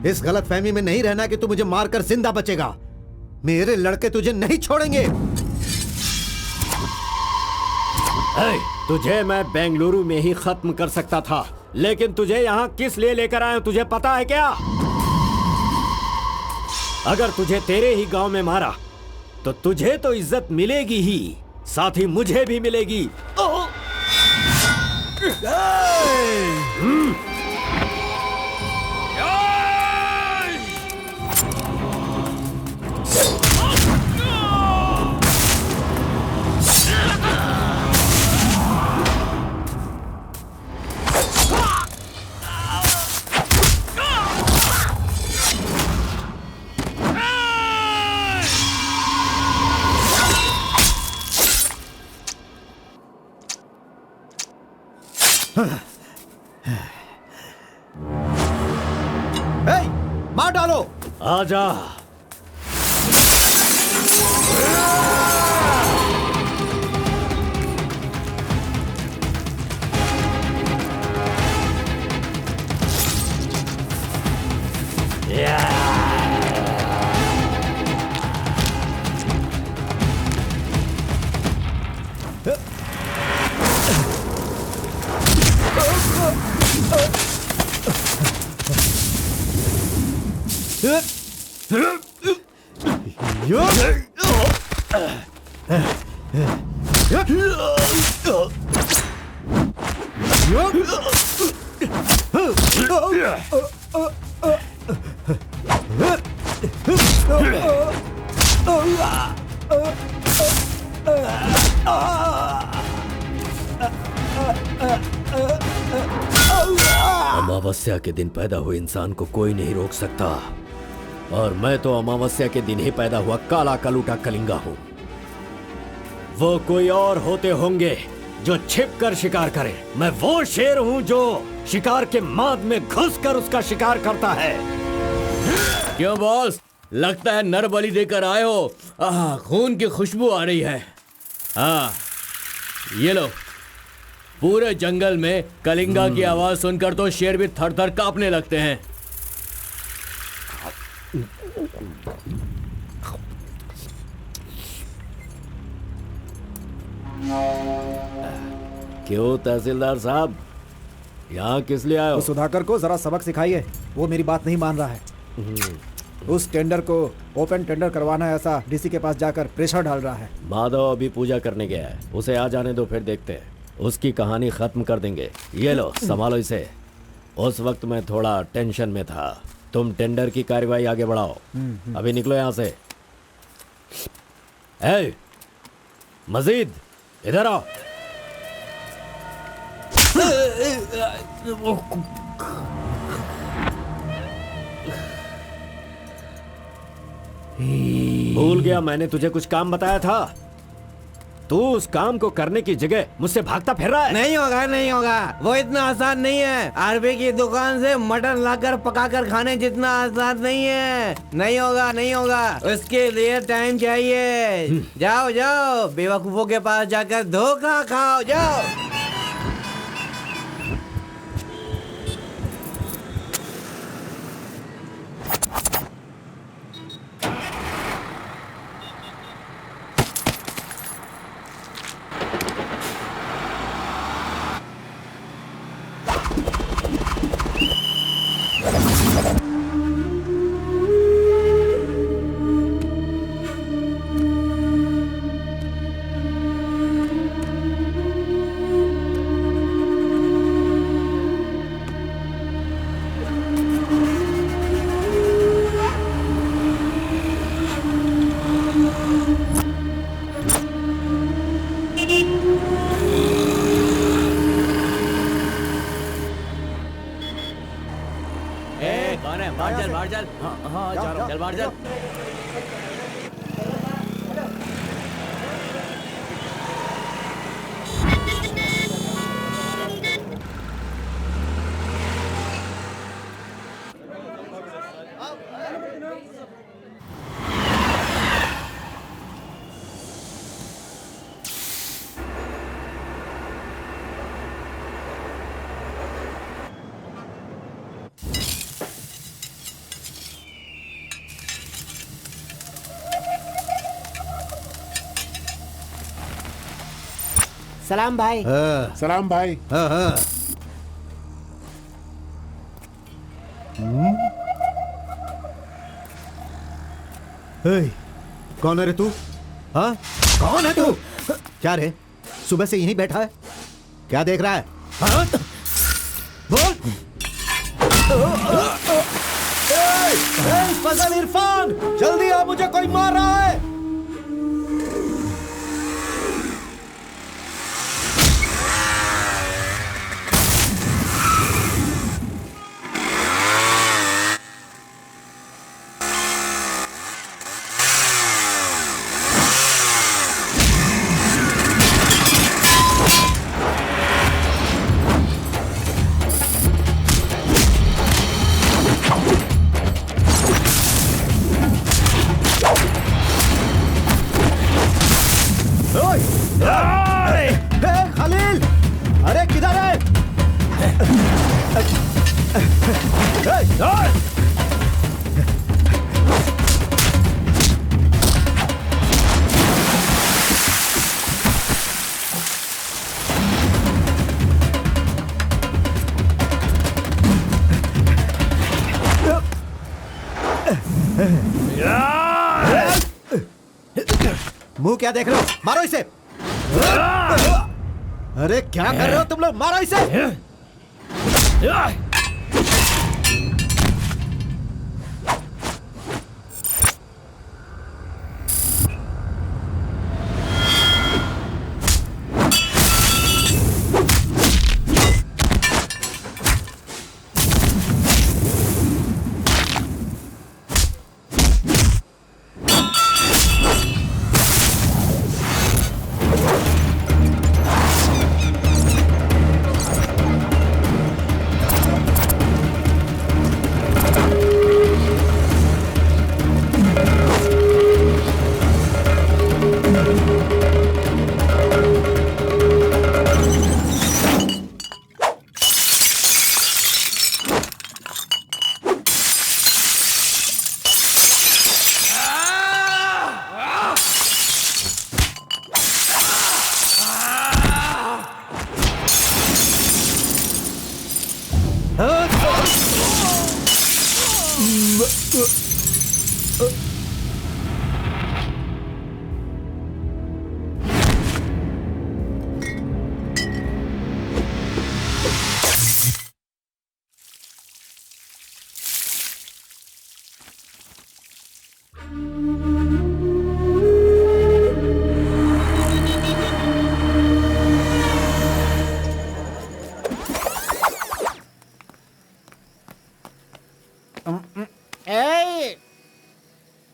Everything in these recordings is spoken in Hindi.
इस गलतफहमी में नहीं रहना कि तू मुझे मारकर जिंदा बचेगा। मेरे लड़के तुझे नहीं छोड़ेंगे। तुझे मैं बेंगलुरु में ही खत्म कर सकता था, लेकिन तुझे यहाँ किस लिए लेकर आया हूँ तुझे पता है क्या? अगर तुझे तेरे ही गांव में मारा तो तुझे तो इज्जत मिलेगी ही, साथ ही मुझे भी मिलेगी। मार डालो। आजा। अमावस्या के दिन पैदा हुए इंसान को कोई नहीं रोक सकता, और मैं तो अमावस्या के दिन ही पैदा हुआ काला कलूटा कलिंगा हूँ। वो कोई और होते होंगे जो छिप कर शिकार करे, मैं वो शेर हूँ जो शिकार के माद में घुसकर उसका शिकार करता है। क्यों बॉस, लगता है नर बलि देकर आए हो। खून की खुशबू आ रही है। हाँ, ये लो। पूरे जंगल में कलिंगा की आवाज सुनकर तो शेर भी थर थर कांपने लगते हैं। क्यों तहसीलदार साहब, यहाँ किस लिए आए हो? सुधाकर को जरा सबक सिखाइए, वो मेरी बात नहीं मान रहा है। उस टेंडर को ओपन टेंडर करवाना है, ऐसा डीसी के पास जाकर प्रेशर डाल रहा है। माधव अभी पूजा करने गया है, उसे आ जाने दो, फिर देखते हैं। उसकी कहानी खत्म कर देंगे। ये लो, संभालो इसे। उस वक्त मैं थोड़ा टेंशन में था। तुम टेंडर की कार्यवाही आगे बढ़ाओ। अभी निकलो यहाँ से। ए, मजीद इधर आओ। भूल गया मैंने तुझे कुछ काम बताया था। तू उस काम को करने की जगह मुझसे भागता फिर रहा है। नहीं होगा, नहीं होगा। वो इतना आसान नहीं है। आरबी की दुकान से मटन लाकर पकाकर खाने जितना आसान नहीं है। नहीं होगा, नहीं होगा। उसके लिए टाइम चाहिए। जाओ जाओ, बेवकूफों के पास जाकर धोखा खाओ। जाओ। सलाम भाई। हाँ, सलाम भाई। हाँ, हाँ। हे, कौन है रे तू? हाँ, कौन है तू? क्या रे, सुबह से यहीं बैठा है? क्या देख रहा है? हाँ? बोल। फजल इरफान, जल्दी आ, मुझे कोई मार रहा है। खलील, अरे किधर है? मुंह क्या देख रहे हो? मारो इसे। अरे क्या कर रहे हो तुम लोग? मारो इसे।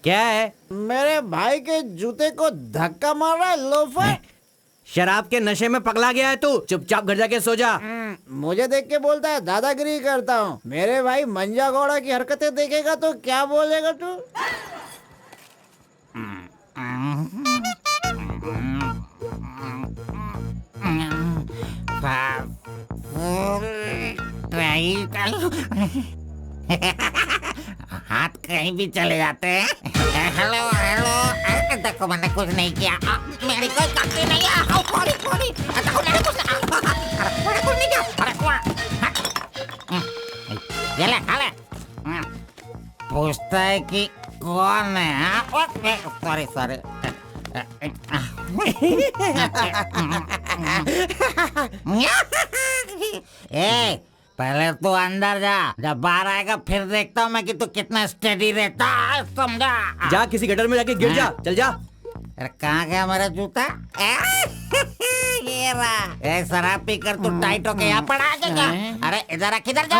क्या है? मेरे भाई के जूते को धक्का मार रहा है लोफर। शराब के नशे में पगला गया है तू। चुपचाप घर जाके सो जा। मुझे देख के बोलता है दादागिरी करता हूँ। मेरे भाई मंजा घोड़ा की हरकतें देखेगा तो क्या बोलेगा तू? हाथ कहीं भी चले जाते हैं। हेलो हेलो, देखो मैंने कुछ नहीं किया। मेरी कोई गलती नहीं है। सॉरी सॉरी, देखो मैंने कुछ नहीं किया। अरे ये ले खा ले। पूछता है कि कौन है? Sorry sorry. ए, पहले तू अंदर जा, जब बाहर आएगा फिर देखता हूँ मैं कि तू कितना स्टेडी रहता है, समझा? जा किसी गटर में जाके गिर जा। चल जा। अरे कहाँ गया मेरा जूता? ये रहा। शराब पी कर तू टाइट होके यहाँ पर आ गया। अरे इधर किधर जा?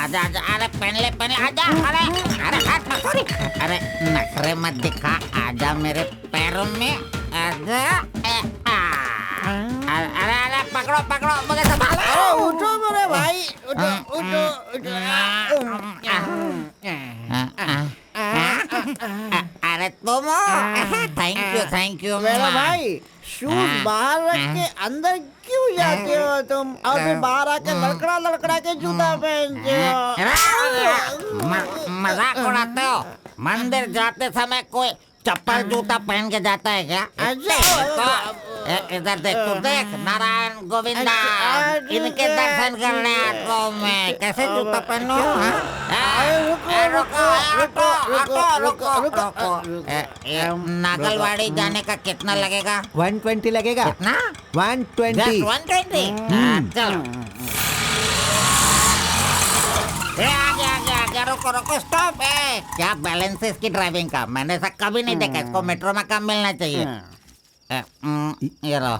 आजा आजा। अरे पहन ले आजा। अरे हाथ मत छोड़ी। अरे नखरे मत दिखा, आजा मेरे पैरों में आजा। अरे अरे पकड़ो पकड़ो, मुझे संभालो। उठो मेरे भाई, उठो उठो उठो। अरे तुम थैंक यू मेरा भाई, शूज बाहर रख के अंदर क्यों जाते हो तुम? और फिर बाहर आके लड़खड़ा लड़खड़ा के जूता पहनते हो। मजाक उड़ाते हो? मंदिर जाते समय कोई चप्पल जूता पहन के जाता है क्या? अच्छा इधर देख, तू देख, नारायण गोविंदा, इनके दर्शन करने आता हूँ मैं। कैसे जूता पहनूं? रुको। नागलवाड़ी जाने का कितना लगेगा? 120 लगेगा। कितना? 120। 120। चलो। आ गया, रुको, स्टॉप है। क्या बैलेंस है इसकी ड्राइविंग का? मैंने ऐसा कभी नहीं देखा। इसको मेट्रो में काम मिलना चाहिए। ये लो,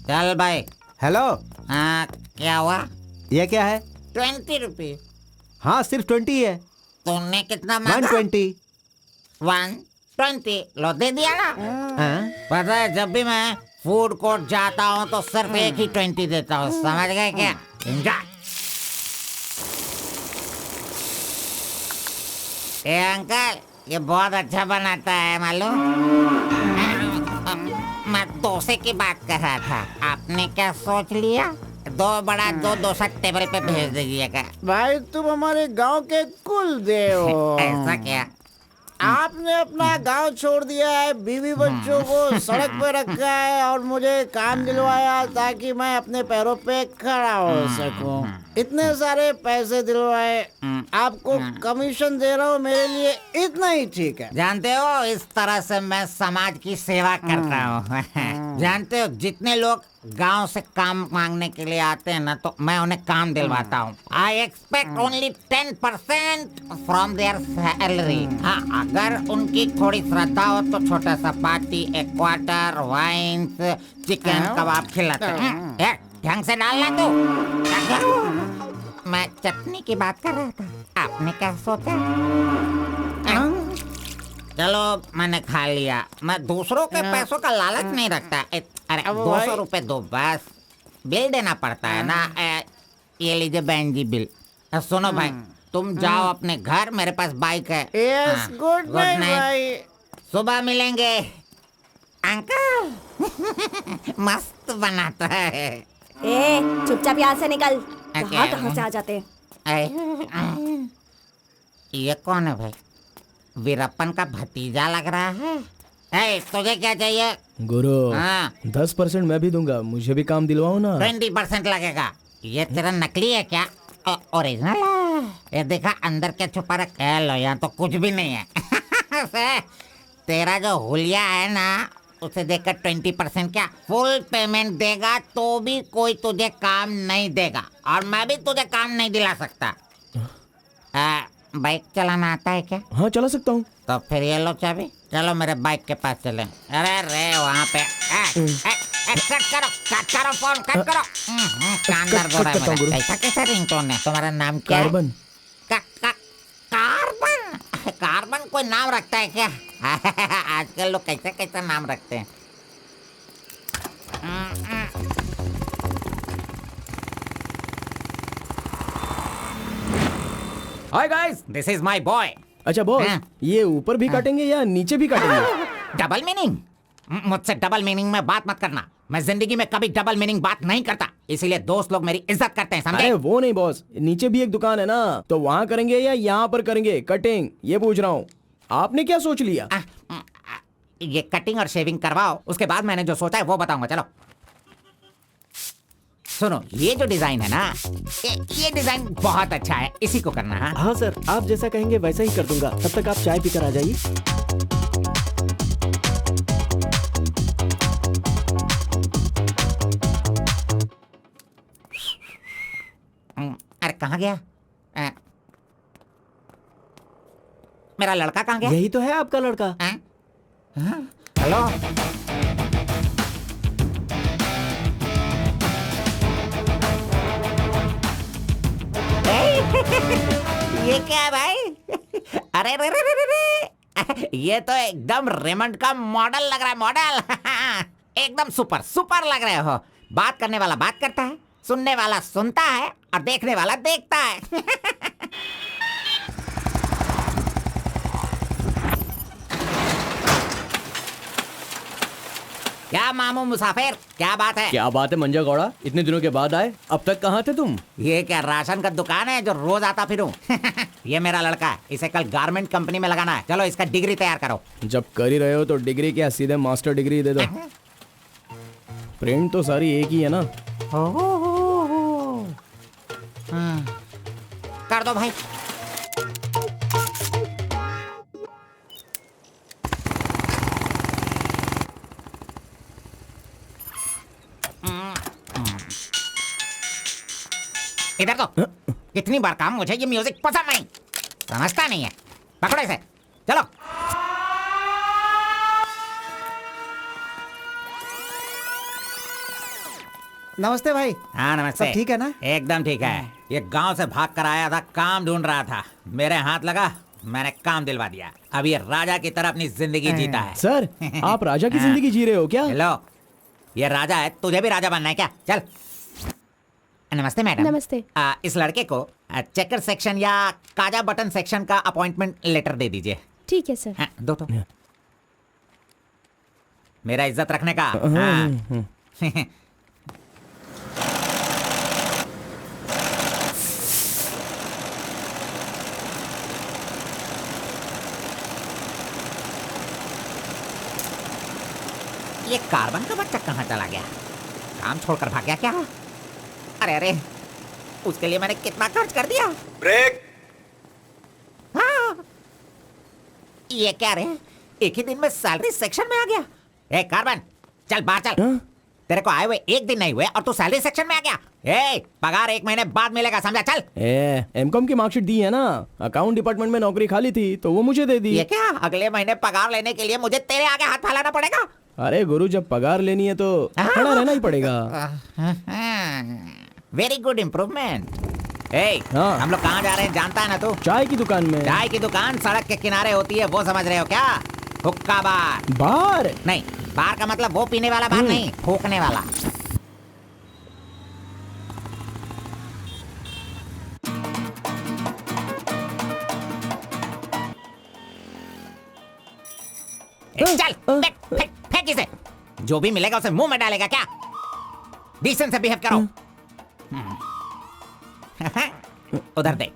चल भाई। हेलो, हाँ, क्या हुआ? ये क्या है? 20 रुपये। हाँ, सिर्फ 20 है। तुमने कितना मांगा? 120। 120 लो, दे दिया ना। हाँ? पता है, जब भी मैं फूड कोर्ट जाता हूँ तो सिर्फ एक ही 20 देता हूँ, समझ गए क्या? एंजॉय। ए अंकल, ये बहुत अच्छा बनाता है मालूम। मैं डोसे की बात कर रहा था, आपने क्या सोच लिया? 2 बड़ा 2 डोसा टेबल पे भेज दीजिएगा। भाई तुम हमारे गांव के कुल देव हो। ऐसा क्या? आपने अपना गांव छोड़ दिया है, बीवी बच्चों को सड़क पे रखा है और मुझे काम दिलवाया ताकि मैं अपने पैरों पे खड़ा हो सकूं। इतने सारे पैसे दिलवाए, आपको कमीशन दे रहा हूँ, मेरे लिए इतना ही ठीक है। जानते हो, इस तरह से मैं समाज की सेवा करता हूँ। जानते हो, जितने लोग गांव से काम मांगने के लिए आते हैं ना, तो मैं उन्हें काम दिलवाता हूँ। I expect only 10% from there salary. हाँ, अगर उनकी थोड़ी श्रद्धा हो तो छोटा सा पार्टी, एक क्वार्टर, वाइन्स, चिकन कबाब खिलाते हैं। ढंग से डालना तू। मैं चटनी की बात कर रहा था, आपने क्या सोचा? चलो, मैंने खा लिया। मैं दूसरों के पैसों का लालच नहीं रखता। अरे 200 रुपए दो बस, बिल देना पड़ता है ना। ये लीजिए बहन जी बिल। सुनो भाई, तुम जाओ अपने घर, मेरे पास बाइक है। यस, गुड नाइट भाई। सुबह मिलेंगे। अंकल मस्त बनाता है। ए, चुपचाप यहाँ से निकल। क्या? कहाँ से आ जाते हैं? ये कौन है भाई? वीरप्पन का भतीजा लग रहा है। तुझे क्या चाहिए? गुरु, हाँ, 10% मैं भी दूंगा, मुझे भी काम दिलवाओ ना। 20% लगेगा। ये तेरा नकली है क्या? ओरिजिनल है। ये देखा अंदर क्या छुपा रखा है? लो, यहाँ तो कुछ भी नहीं है। तेरा जो हुलिया है ना, उसे देखकर 20% क्या फुल पेमेंट देगा तो भी कोई तुझे काम नहीं देगा, और मैं भी तुझे काम नहीं दिला सकता। बाइक चलाना आता है क्या? हाँ, चला सकता हूँ। तो फिर ये लो चाबी, चलो मेरे बाइक के पास चलें। अरे रे वहाँ पे कट करो फोन, कट करो। कान दर्द हो रहा है मेरा। ऐसा कैसा रिंगटोन है? तुम्हारा नाम क्या है? कार्बन। कार्बन? कार्बन कोई नाम रखता है क्या? आजकल लोग कैसे कैसे नाम रखते हैं। Hi guys, this is my boy. अच्छा बॉस, हाँ। ये ऊपर भी काटेंगे या नीचे भी काटेंगे? Double meaning? मुझसे डबल मीनिंग में बात मत करना। मैं जिंदगी में कभी डबल मीनिंग बात नहीं करता, इसीलिए दोस्त लोग मेरी इज्जत करते हैं, समझे? अरे वो नहीं बॉस, नीचे भी एक दुकान है ना, तो वहाँ करेंगे या यहाँ पर करेंगे कटिंग, ये पूछ रहा हूँ। आपने क्या सोच लिया? ये कटिंग और शेविंग करवाओ, उसके बाद मैंने जो सोचा है वो बताऊंगा। चलो सुनो, ये जो डिजाइन है ना, ये डिजाइन बहुत अच्छा है, इसी को करना है। हाँ सर, आप जैसा कहेंगे वैसा ही कर दूंगा। तब तक आप चाय पीकर आ जाइए। अरे कहाँ गया? मेरा लड़का कहाँ गया? यही तो है आपका लड़का। हेलो, ये क्या है भाई? अरे रे रे रे रे रे, ये तो एकदम रेमंड का मॉडल लग रहा है, मॉडल। एकदम सुपर सुपर लग रहे हो। बात करने वाला बात करता है, सुनने वाला सुनता है, और देखने वाला देखता है। क्या मामू मुसाफिर, क्या बात है? क्या बात है मंजा गौड़ा, इतने दिनों के बाद आए, अब तक कहाँ थे तुम? ये क्या राशन का दुकान है जो रोज आता फिरूं? ये मेरा लड़का है, इसे कल गारमेंट कंपनी में लगाना है। चलो इसका डिग्री तैयार करो। जब कर ही रहे हो तो डिग्री क्या, सीधे मास्टर डिग्री दे दो। प्रिंट तो सारी एक ही है ना। कर दो भाई। इधर तो कितनी बार काम, मुझे ये म्यूजिक पसंद नहीं, समझता नहीं है। पकड़ो इसे, चलो। नमस्ते भाई। हाँ नमस्ते। सब ठीक है ना? एकदम ठीक है। ये गांव से भाग कर आया था, काम ढूंढ रहा था, मेरे हाथ लगा, मैंने काम दिलवा दिया। अब ये राजा की तरह अपनी जिंदगी जीता है। सर, आप राजा की जिंदगी जी रहे हो क्या? हेलो, ये राजा है, तुझे भी राजा बनना है क्या? चल। नमस्ते मैडम। नमस्ते। इस लड़के को चेकर सेक्शन या काजा बटन सेक्शन का अपॉइंटमेंट लेटर दे दीजिए। ठीक है सर। हाँ, दो तो। मेरा इज्जत रखने का। हाँ। ये कार्बन का बच्चा कहाँ चला गया? काम छोड़कर भाग गया क्या? अरे अरे, उसके लिए मैंने कितना खर्च कर दिया। ब्रेक। हाँ। ये क्या रे, एक ही दिन में सैलरी सेक्शन में आ गया। ए कार्बन, चल बाहर चल। तेरे को आए हुए एक दिन नहीं हुए और तू सैलरी सेक्शन में आ गया। ए, पगार 1 महीने बाद मिलेगा, समझा? चल। एमकॉम की मार्कशीट दी है ना, अकाउंट डिपार्टमेंट में नौकरी खाली थी तो वो मुझे दे दी। ये क्या, अगले महीने पगार लेने के लिए मुझे तेरे आगे हाथ फैलाना पड़ेगा? अरे गुरु, जब पगार लेनी है तो खड़ा रहना ही पड़ेगा। Very good improvement. हाँ। हम लोग कहाँ जा रहे हैं जानता है ना तू? चाय की दुकान में। चाय की दुकान सड़क के किनारे होती है, वो समझ रहे हो क्या? हुक्का बार। बार नहीं, बार का मतलब वो पीने वाला बार नहीं, फूकने वाला। चल फेंक फेंक फेंक इसे। जो भी मिलेगा उसे मुंह में डालेगा क्या? डिसेंट से बिहेव करो। उधर देख,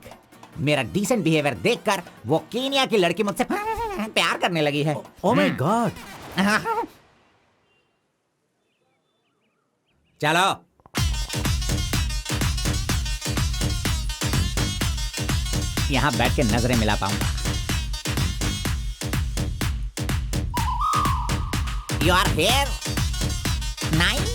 मेरा डिसेंट बिहेवियर देखकर वो केनिया की लड़की मुझसे प्यार करने लगी है। Oh my God. चलो। यहां बैठ के नजरें मिला पाऊंगा। Your hair nice.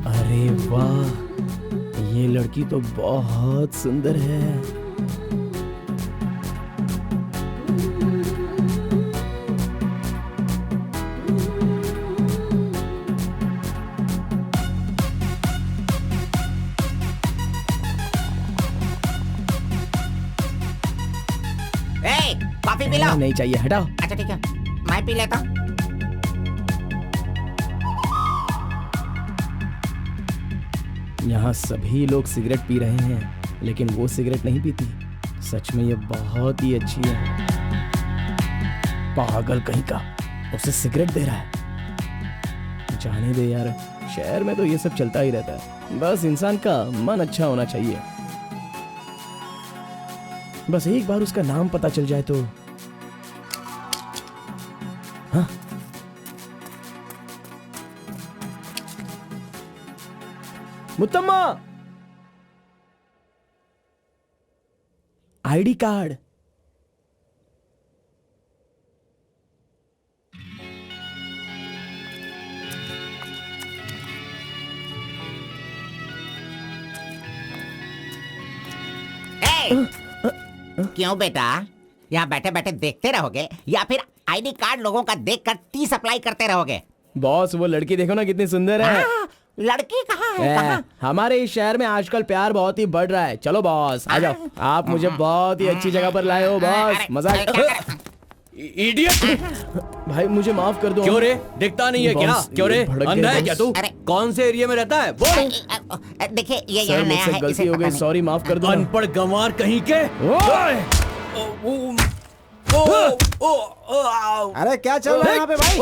अरे वाह, ये लड़की तो बहुत सुंदर है। Coffee P low. नहीं चाहिए, हटाओ। अच्छा ठीक है, मैं पी लेता हूँ। यहाँ सभी लोग सिगरेट पी रहे हैं, लेकिन वो सिगरेट नहीं पीती। सच में ये बहुत ही अच्छी है। पागल कहीं का, उसे सिगरेट दे रहा है। जाने दे यार, शहर में तो ये सब चलता ही रहता है। बस इंसान का मन अच्छा होना चाहिए। बस एक बार उसका नाम पता चल जाए तो। हाँ? मुत्तम्मा, आईडी कार्ड। क्यों बेटा, यहाँ बैठे बैठे देखते रहोगे या फिर आईडी कार्ड लोगों का देखकर टी सप्लाई करते रहोगे? बॉस, वो लड़की देखो ना कितनी सुंदर है। लड़की कहाँ है? कहाँ? हमारे इस शहर में आजकल प्यार बहुत ही बढ़ रहा है। चलो बॉस, आ जाओ। आप मुझे बहुत ही अच्छी जगह पर लाए हो बॉस। मजा इडियट। भाई मुझे माफ कर दो। क्यों रे, दिखता नहीं है क्या? बॉस, क्यों रे, ये भड़क अंधा गए है क्या तू? अरे। कौन से एरिया में रहता है बोल। देखिए ये सर यहाँ नया मुझसे है, गलती इसे हो पता गई, नहीं। सॉरी, माफ कर दो। अनपढ़ गंवार कहीं के। अरे क्या चल रहा है यहाँ पे भाई?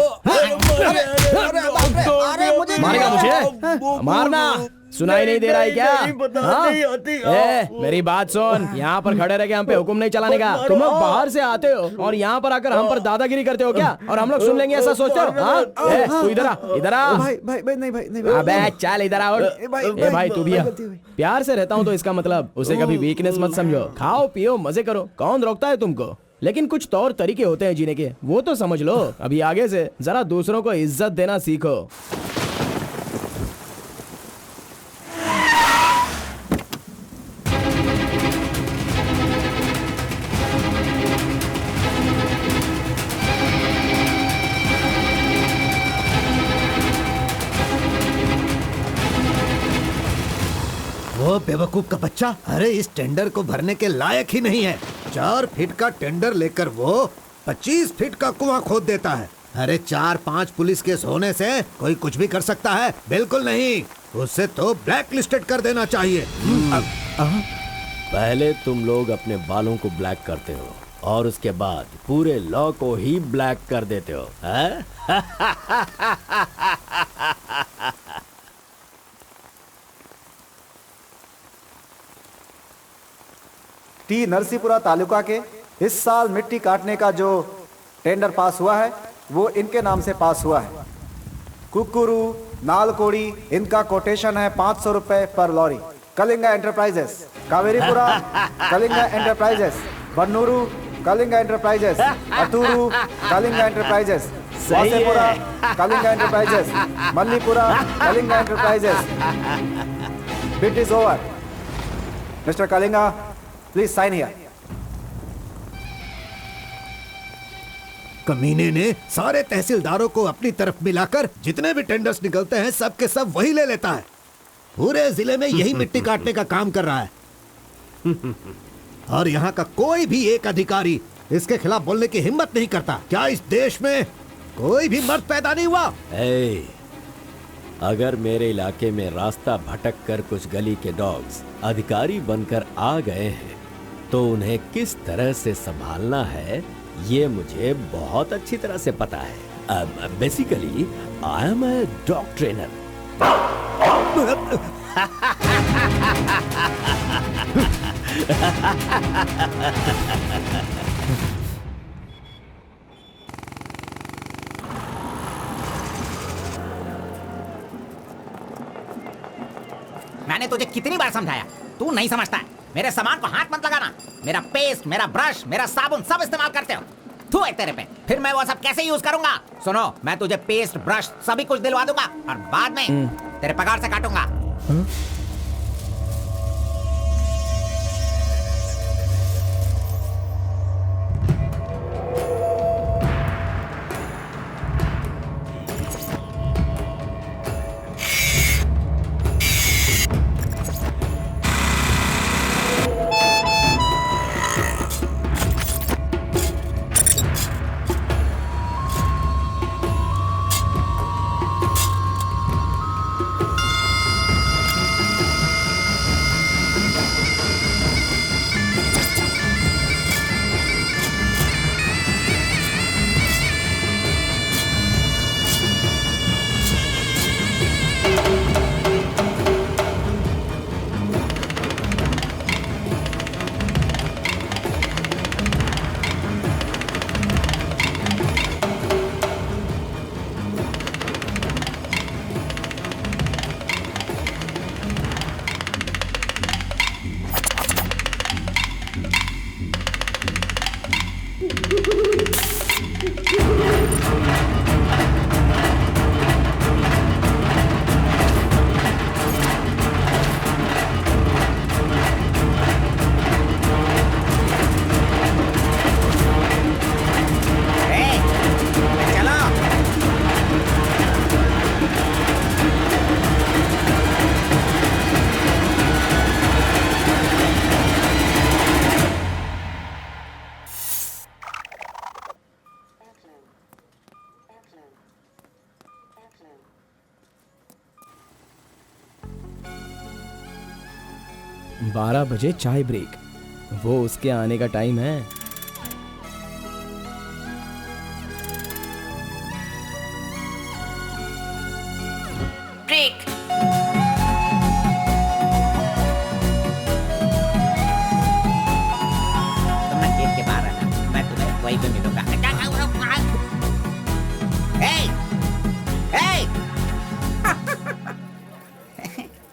अरे मुझे मारेगा मुझे? मारना सुनाई नहीं दे रहा है क्या? हाँ? मेरी बात सुन, यहाँ पर खड़े रह के हम पे हुक्म नहीं चलाने का। तुम लोग बाहर से आते हो और यहाँ पर आकर हम पर दादागिरी करते हो क्या? और हम लोग सुन लेंगे ऐसा सोचते हो? हाँ? तू इधर आ, इधर आ। भाई भाई भाई नहीं भाई नहीं भाई। अबे चल इधर आ। भाई, ए भाई तू भी आ। गलती हुई। प्यार से रहता हूँ तो इसका मतलब उसे कभी वीकनेस मत समझो। खाओ पियो मजे करो, कौन रोकता है तुमको? लेकिन कुछ तौर तरीके होते हैं जीने के, वो तो समझ लो। अभी आगे से जरा दूसरों को इज्जत देना सीखो। वो बेवकूफ का बच्चा, अरे इस टेंडर को भरने के लायक ही नहीं है। 4 फीट का टेंडर लेकर वो 25 फीट का कुआं खोद देता है। अरे 4-5 पुलिस केस होने से कोई कुछ भी कर सकता है? बिल्कुल नहीं, उसे तो ब्लैक लिस्टेड कर देना चाहिए। पहले तुम लोग अपने बालों को ब्लैक करते हो और उसके बाद पूरे लॉ को ही ब्लैक कर देते हो, हैं? टी नरसीपुरा तालुका के इस साल मिट्टी काटने का जो टेंडर पास हुआ है वो इनके नाम से पास हुआ है। कुकुरू नालकोड़ी, इनका कोटेशन है 500 रुपए पर lorry. Kalinga enterprises Kaveripura, Kalinga enterprises Bannuru, Kalinga enterprises Aturu, Kalinga enterprises Vasepura, Kalinga enterprises Mallipura, Kalinga enterprises. Bid is over. Mister Kalinga, please sign here. कमीने ने सारे तहसीलदारों को अपनी तरफ मिलाकर जितने भी टेंडर्स निकलते हैं सब के सब वही ले लेता है। पूरे जिले में यही मिट्टी काटने का काम कर रहा है। और यहाँ का कोई भी एक अधिकारी इसके खिलाफ बोलने की हिम्मत नहीं करता। क्या इस देश में कोई भी मर्द पैदा नहीं हुआ? अगर मेरे इलाके में रास्ता भटक कर कुछ गली के डॉग्स अधिकारी बनकर आ गए हैं तो उन्हें किस तरह से संभालना है ये मुझे बहुत अच्छी तरह से पता है। Basically I am a dog trainer. मैंने तुझे कितनी बार समझाया, तू नहीं समझता है। मेरे सामान को हाथ मत लगाना। मेरा पेस्ट, मेरा ब्रश, मेरा साबुन सब इस्तेमाल करते हो। थू है तेरे पे। फिर मैं वो सब कैसे यूज करूंगा? सुनो, मैं तुझे पेस्ट, ब्रश सभी कुछ दिलवा दूंगा और बाद में तेरे पगार से काटूंगा। 12 बजे चाय ब्रेक, वो उसके आने का टाइम है। ब्रेक। तुम गेट के बाहर रहना, मैं तुम्हें वहीं पे मिलूंगा।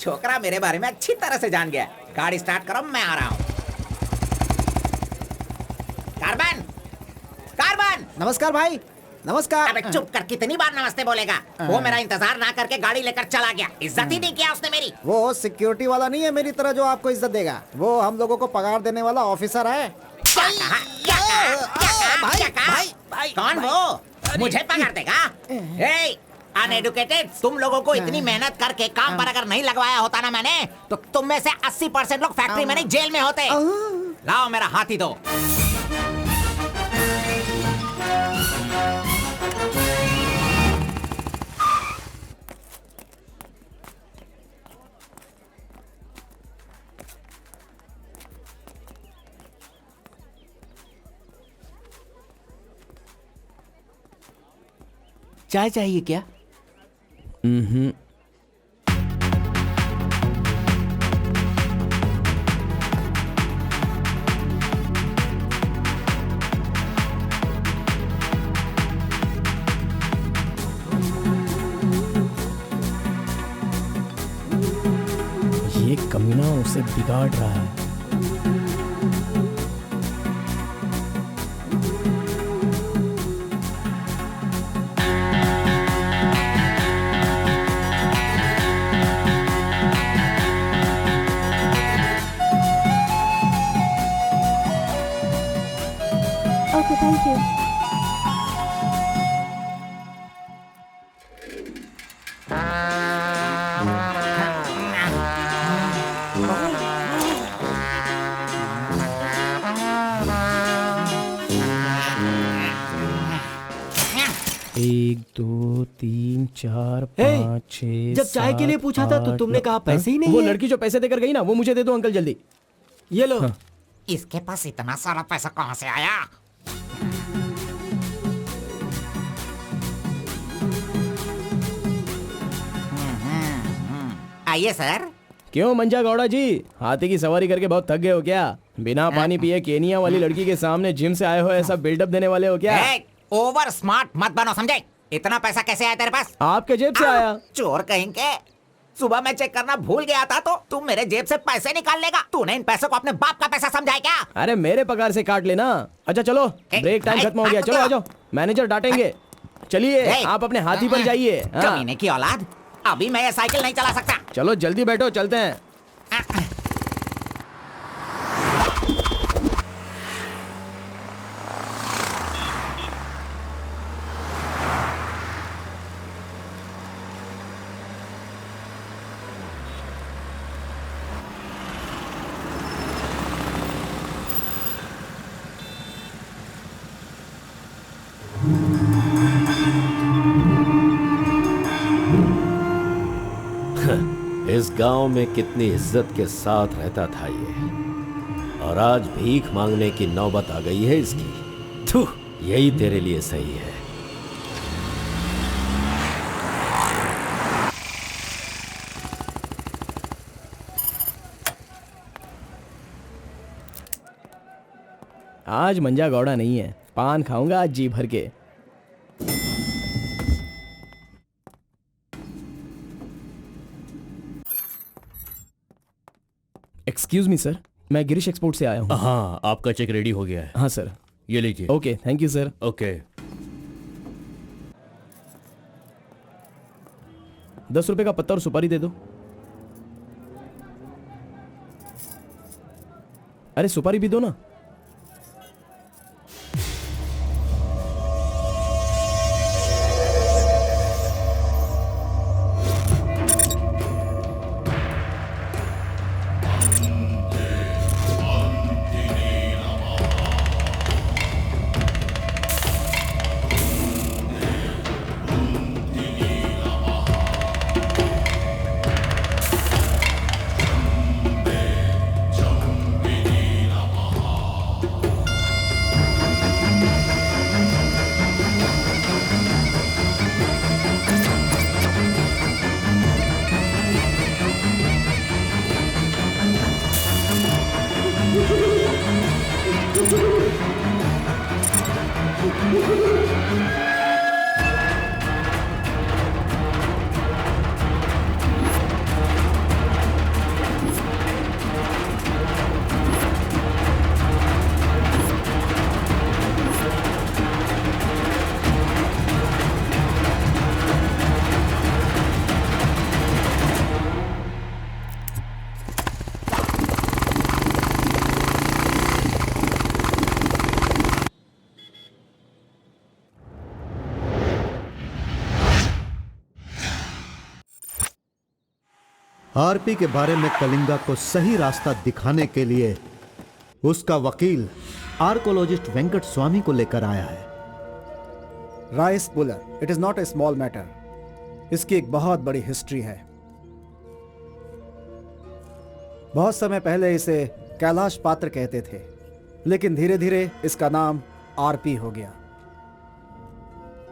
छोकरा मेरे बारे में अच्छी तरह से जान गया। गाड़ी स्टार्ट करो, मैं आ रहा हूँ। Carbon, carbon. नमस्कार भाई, नमस्कार। अबे चुप कर, कितनी बार नमस्ते बोलेगा? वो मेरा इंतजार ना करके गाड़ी लेकर चला गया। इज्जत ही नहीं किया उसने मेरी। वो सिक्योरिटी वाला नहीं है मेरी तरह जो आपको इज्जत देगा। वो हम लोगों को पगार देने वाला ऑफिसर है। क्या कहा? क्या कहा? क्या कहा? क्या कहा? कौन वो? मुझे पगार देगा? अनएडुकेटेड, तुम लोगों को इतनी मेहनत करके काम पर अगर नहीं लगवाया होता ना मैंने, तो तुम में से 80% लोग फैक्ट्री में नहीं जेल में होते। लाओ मेरा हाथी दो। चाय चाहिए क्या? ये कमीना उसे बिगाड़ रहा है। Okay, thank you. एक, दो, तीन, चार, पाँच, छः, जब चाय के लिए सात, पूछा था तो आठ, तुमने नौ। कहा पैसे ही नहीं वो है। लड़की जो पैसे देकर गई ना, वो मुझे दे दो अंकल जल्दी। ये लो। इसके पास इतना सारा पैसा कहाँ से आया? आइए सर। क्यों मंजा गौड़ा जी, हाथी की सवारी करके बहुत थक गए हो क्या? बिना पानी पिए केनिया वाली लड़की के सामने जिम से आए हो, ऐसा बिल्डअप देने वाले हो क्या? ओवर स्मार्ट मत बनो, समझे? इतना पैसा कैसे आया तेरे पास? आपके जेब से आया। चोर कहेंगे। सुबह मैं चेक करना भूल गया था तो तू मेरे जेब से पैसे निकाल लेगा। तूने इन पैसों को अपने बाप का पैसा समझा है क्या? अरे मेरे पगार से काट लेना। अच्छा चलो, ब्रेक टाइम खत्म हो गया, चलो आ जाओ, मैनेजर डांटेंगे। चलिए आप अपने हाथी पर जाइए। हाँ। कमीने की औलाद, अभी मैं ये साइकिल नहीं चला सकता। चलो जल्दी बैठो, चलते हैं। इस गांव में कितनी इज्जत के साथ रहता था ये, और आज भीख मांगने की नौबत आ गई है इसकी। थू, यही तेरे लिए सही है। आज मंजा गौड़ा नहीं है, पान खाऊंगा आज जी भर के। एक्सक्यूज मी सर, मैं गिरीश एक्सपोर्ट से आया हूँ। हाँ, आपका चेक रेडी हो गया है। हाँ सर। ये लीजिए। Okay, thank you sir. Okay. 10 रुपए का पत्ता और सुपारी दे दो। अरे सुपारी भी दो ना। आरपी के बारे में कलिंगा को सही रास्ता दिखाने के लिए उसका वकील आर्कोलॉजिस्ट वेंकट स्वामी को लेकर आया है। Rice puller, it is not a small matter. इसकी एक बहुत बड़ी हिस्ट्री है। बहुत समय पहले इसे कैलाश पात्र कहते थे, लेकिन धीरे धीरे इसका नाम आरपी हो गया।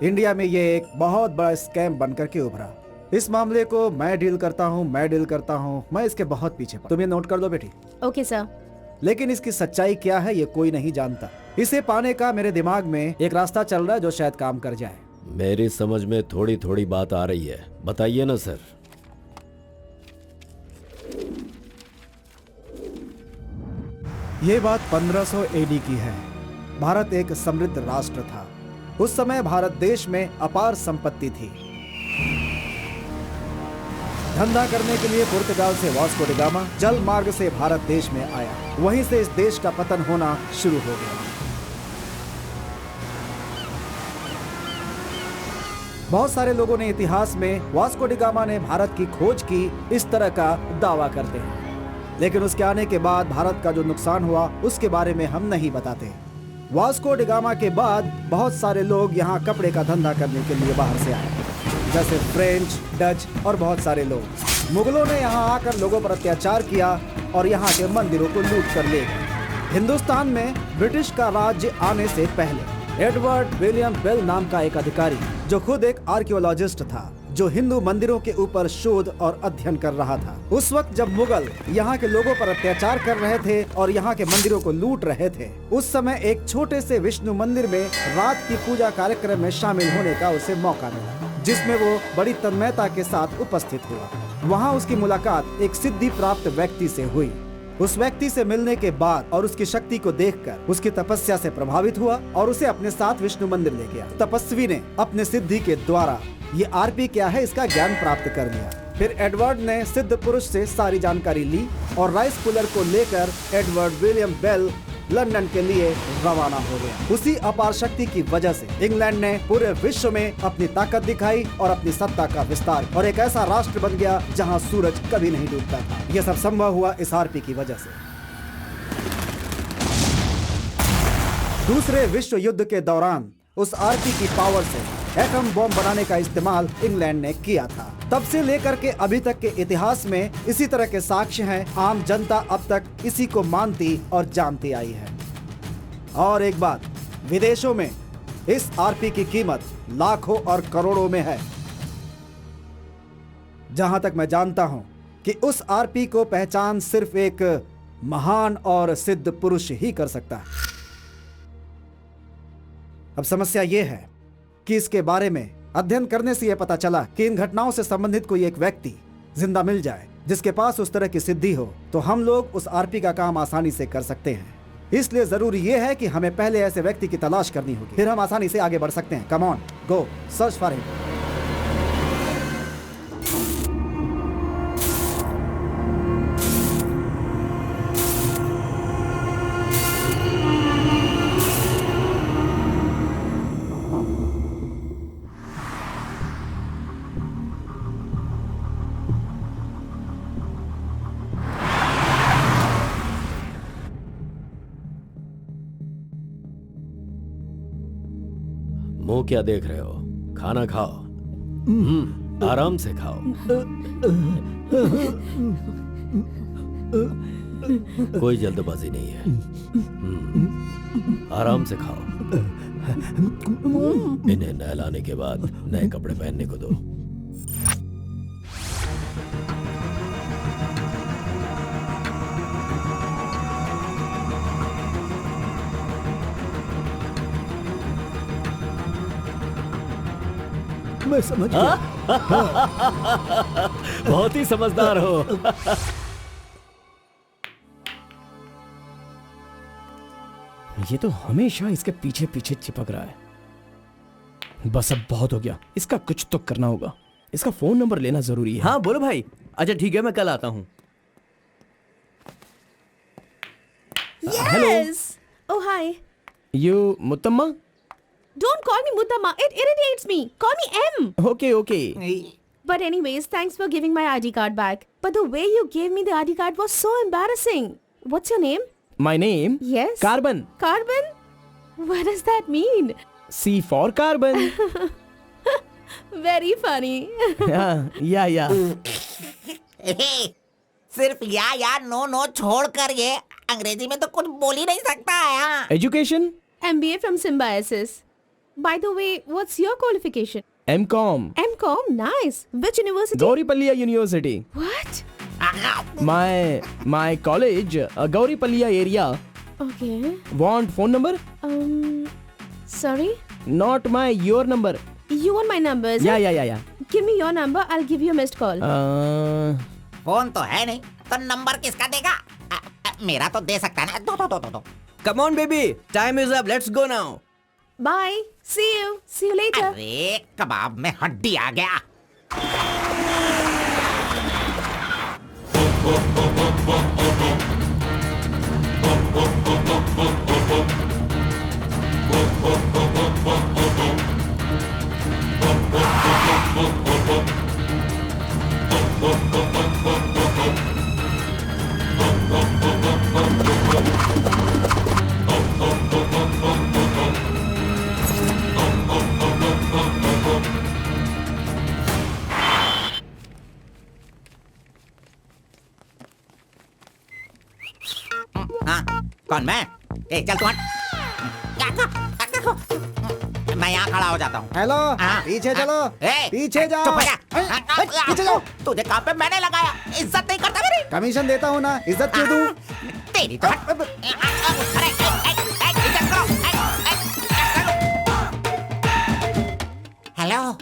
इंडिया में यह एक बहुत बड़ा स्कैम बनकर के उभरा। इस मामले को मैं डील करता हूँ, मैं इसके बहुत पीछे। तुम ये नोट कर दो बेटी। Okay sir. लेकिन इसकी सच्चाई क्या है ये कोई नहीं जानता। इसे पाने का मेरे दिमाग में एक रास्ता चल रहा है जो शायद काम कर जाए। मेरी समझ में थोड़ी थोड़ी बात आ रही है, बताइए ना सर। ये बात 1500 एडी की है। भारत एक समृद्ध राष्ट्र था। उस समय भारत देश में अपार संपत्ति थी। धंधा करने के लिए पुर्तगाल से वास्को डी गामा जल मार्ग से भारत देश में आया। वहीं से इस देश का पतन होना शुरू हो गया। बहुत सारे लोगों ने इतिहास में वास्को डी गामा ने भारत की खोज की इस तरह का दावा करते हैं, लेकिन उसके आने के बाद भारत का जो नुकसान हुआ उसके बारे में हम नहीं बताते। वास्को डी गामा के बाद बहुत सारे लोग यहाँ कपड़े का धंधा करने के लिए बाहर से आए, जैसे फ्रेंच, डच और बहुत सारे लोग। मुगलों ने यहाँ आकर लोगों पर अत्याचार किया और यहाँ के मंदिरों को लूट कर ले गए। हिंदुस्तान में ब्रिटिश का राज्य आने से पहले एडवर्ड विलियम बेल नाम का एक अधिकारी, जो खुद एक आर्कियोलॉजिस्ट था, जो हिंदू मंदिरों के ऊपर शोध और अध्ययन कर रहा था। उस वक्त जब मुगल यहाँ के लोगों पर अत्याचार कर रहे थे और यहाँ के मंदिरों को लूट रहे थे, उस समय एक छोटे से विष्णु मंदिर में रात की पूजा कार्यक्रम में शामिल होने का उसे मौका मिला, जिसमें वो बड़ी तन्मयता के साथ उपस्थित हुआ। वहाँ उसकी मुलाकात एक सिद्धि प्राप्त व्यक्ति से हुई। उस व्यक्ति से मिलने के बाद और उसकी शक्ति को देखकर उसकी तपस्या से प्रभावित हुआ और उसे अपने साथ विष्णु मंदिर ले गया। तपस्वी ने अपने सिद्धि के द्वारा ये आरपी क्या है इसका ज्ञान प्राप्त कर लिया। फिर एडवर्ड ने सिद्ध पुरुष से सारी जानकारी ली और राइस पुलर को लेकर एडवर्ड विलियम बेल लंदन के लिए रवाना हो गया। उसी अपार शक्ति की वजह से इंग्लैंड ने पूरे विश्व में अपनी ताकत दिखाई और अपनी सत्ता का विस्तार, और एक ऐसा राष्ट्र बन गया जहां सूरज कभी नहीं डूबता था। यह सब संभव हुआ इस आरपी की वजह से। दूसरे विश्व युद्ध के दौरान उस आरपी की पावर से एटम बॉम्ब बनाने का इस्तेमाल इंग्लैंड ने किया था। तब से लेकर के अभी तक के इतिहास में इसी तरह के साक्ष्य हैं। आम जनता अब तक इसी को मानती और जानती आई है। और एक बात, विदेशों में इस आरपी की कीमत लाखों और करोड़ों में है। जहां तक मैं जानता हूं कि उस आरपी को पहचान सिर्फ एक महान और सिद्ध पुरुष ही कर सकता है। अब समस्या यह है कि इसके बारे में अध्ययन करने से यह पता चला कि इन घटनाओं से संबंधित कोई एक व्यक्ति जिंदा मिल जाए जिसके पास उस तरह की सिद्धि हो, तो हम लोग उस आरपी का काम आसानी से कर सकते हैं। इसलिए जरूरी यह है कि हमें पहले ऐसे व्यक्ति की तलाश करनी होगी, फिर हम आसानी से आगे बढ़ सकते हैं। Come on, go search for him. मुंह क्या देख रहे हो? खाना खाओ। आराम से खाओ। कोई जल्दबाजी नहीं है। आराम से खाओ। इन्हें नहलाने के बाद नए कपड़े पहनने को दो। मैं समझ गया। बहुत ही समझदार हो। ये तो हमेशा इसके पीछे पीछे चिपक रहा है। बस अब बहुत हो गया, इसका कुछ तो करना होगा। इसका फोन नंबर लेना जरूरी है। हाँ बोलो भाई। अच्छा ठीक है, मैं कल आता हूँ। Yes. Oh hi. You Muthamma? Don't call me Mutamma. It irritates me. Call me M. Okay okay. But anyways, thanks for giving my ID card back. But the way you gave me the ID card was so embarrassing. What's your name? My name? Yes. Carbon. Carbon? What does that mean? C for carbon. Very funny. Yeah. सिर्फ या नो नो छोड़कर ये अंग्रेजी में तो कुछ बोल ही नहीं सकता है हाँ। Education? MBA from Symbiosis. By the way, what's your qualification? M.Com. MCOM? Nice. Which university? Gauripalliya University. What? My college, Gauripalliya area. Okay. Want phone number? Sorry? Not your number. You want my number, is it? Yeah. Give me your number, I'll give you a missed call. Phone तो है नहीं तो नंबर किसका देगा? मेरा तो दे सकता है ना। दो। Come on, baby. Time is up. Let's go now. Bye. See you. See you later. अरे कबाब में हड्डी आ गया। हाँ कौन मैं? ए चल तू हट। मैं यहाँ खड़ा हो जाता हूँ। हेलो, हाँ, पीछे हाँ, चलो, ए, पीछे जाओ। चुप हो जा। पीछे जाओ। तुझे काम पे मैंने लगाया, इज्जत नहीं करता मेरी। कमीशन देता हूँ ना, इज्जत क्यों दूँ? तेरी तो हट। अरे इज्जत करो। हेलो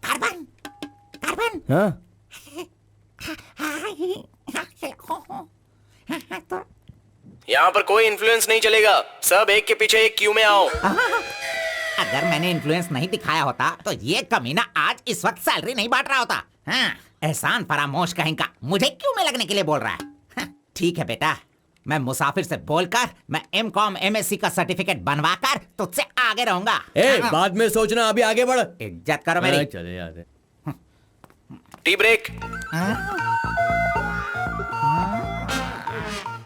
कार्बन हाँ? यहाँ पर कोई इन्फ्लुएंस नहीं चलेगा। सब एक के पीछे एक क्यू में आओ। अगर मैंने इन्फ्लुएंस नहीं दिखाया होता तो ये कमीना आज इस वक्त सैलरी नहीं बांट रहा होता। हाँ, एहसान फरामोश कहेंगा मुझे क्यों में लगने के लिए बोल रहा है? हाँ, ठीक है बेटा, मैं मुसाफिर से बोलकर मैं M.Com MSc का सर्टिफिकेट बनवाकर तुझसे आगे रहूंगा। बाद में सोचना, अभी आगे बढ़। इज्जत करो मेरी। चले जाते। Tea break.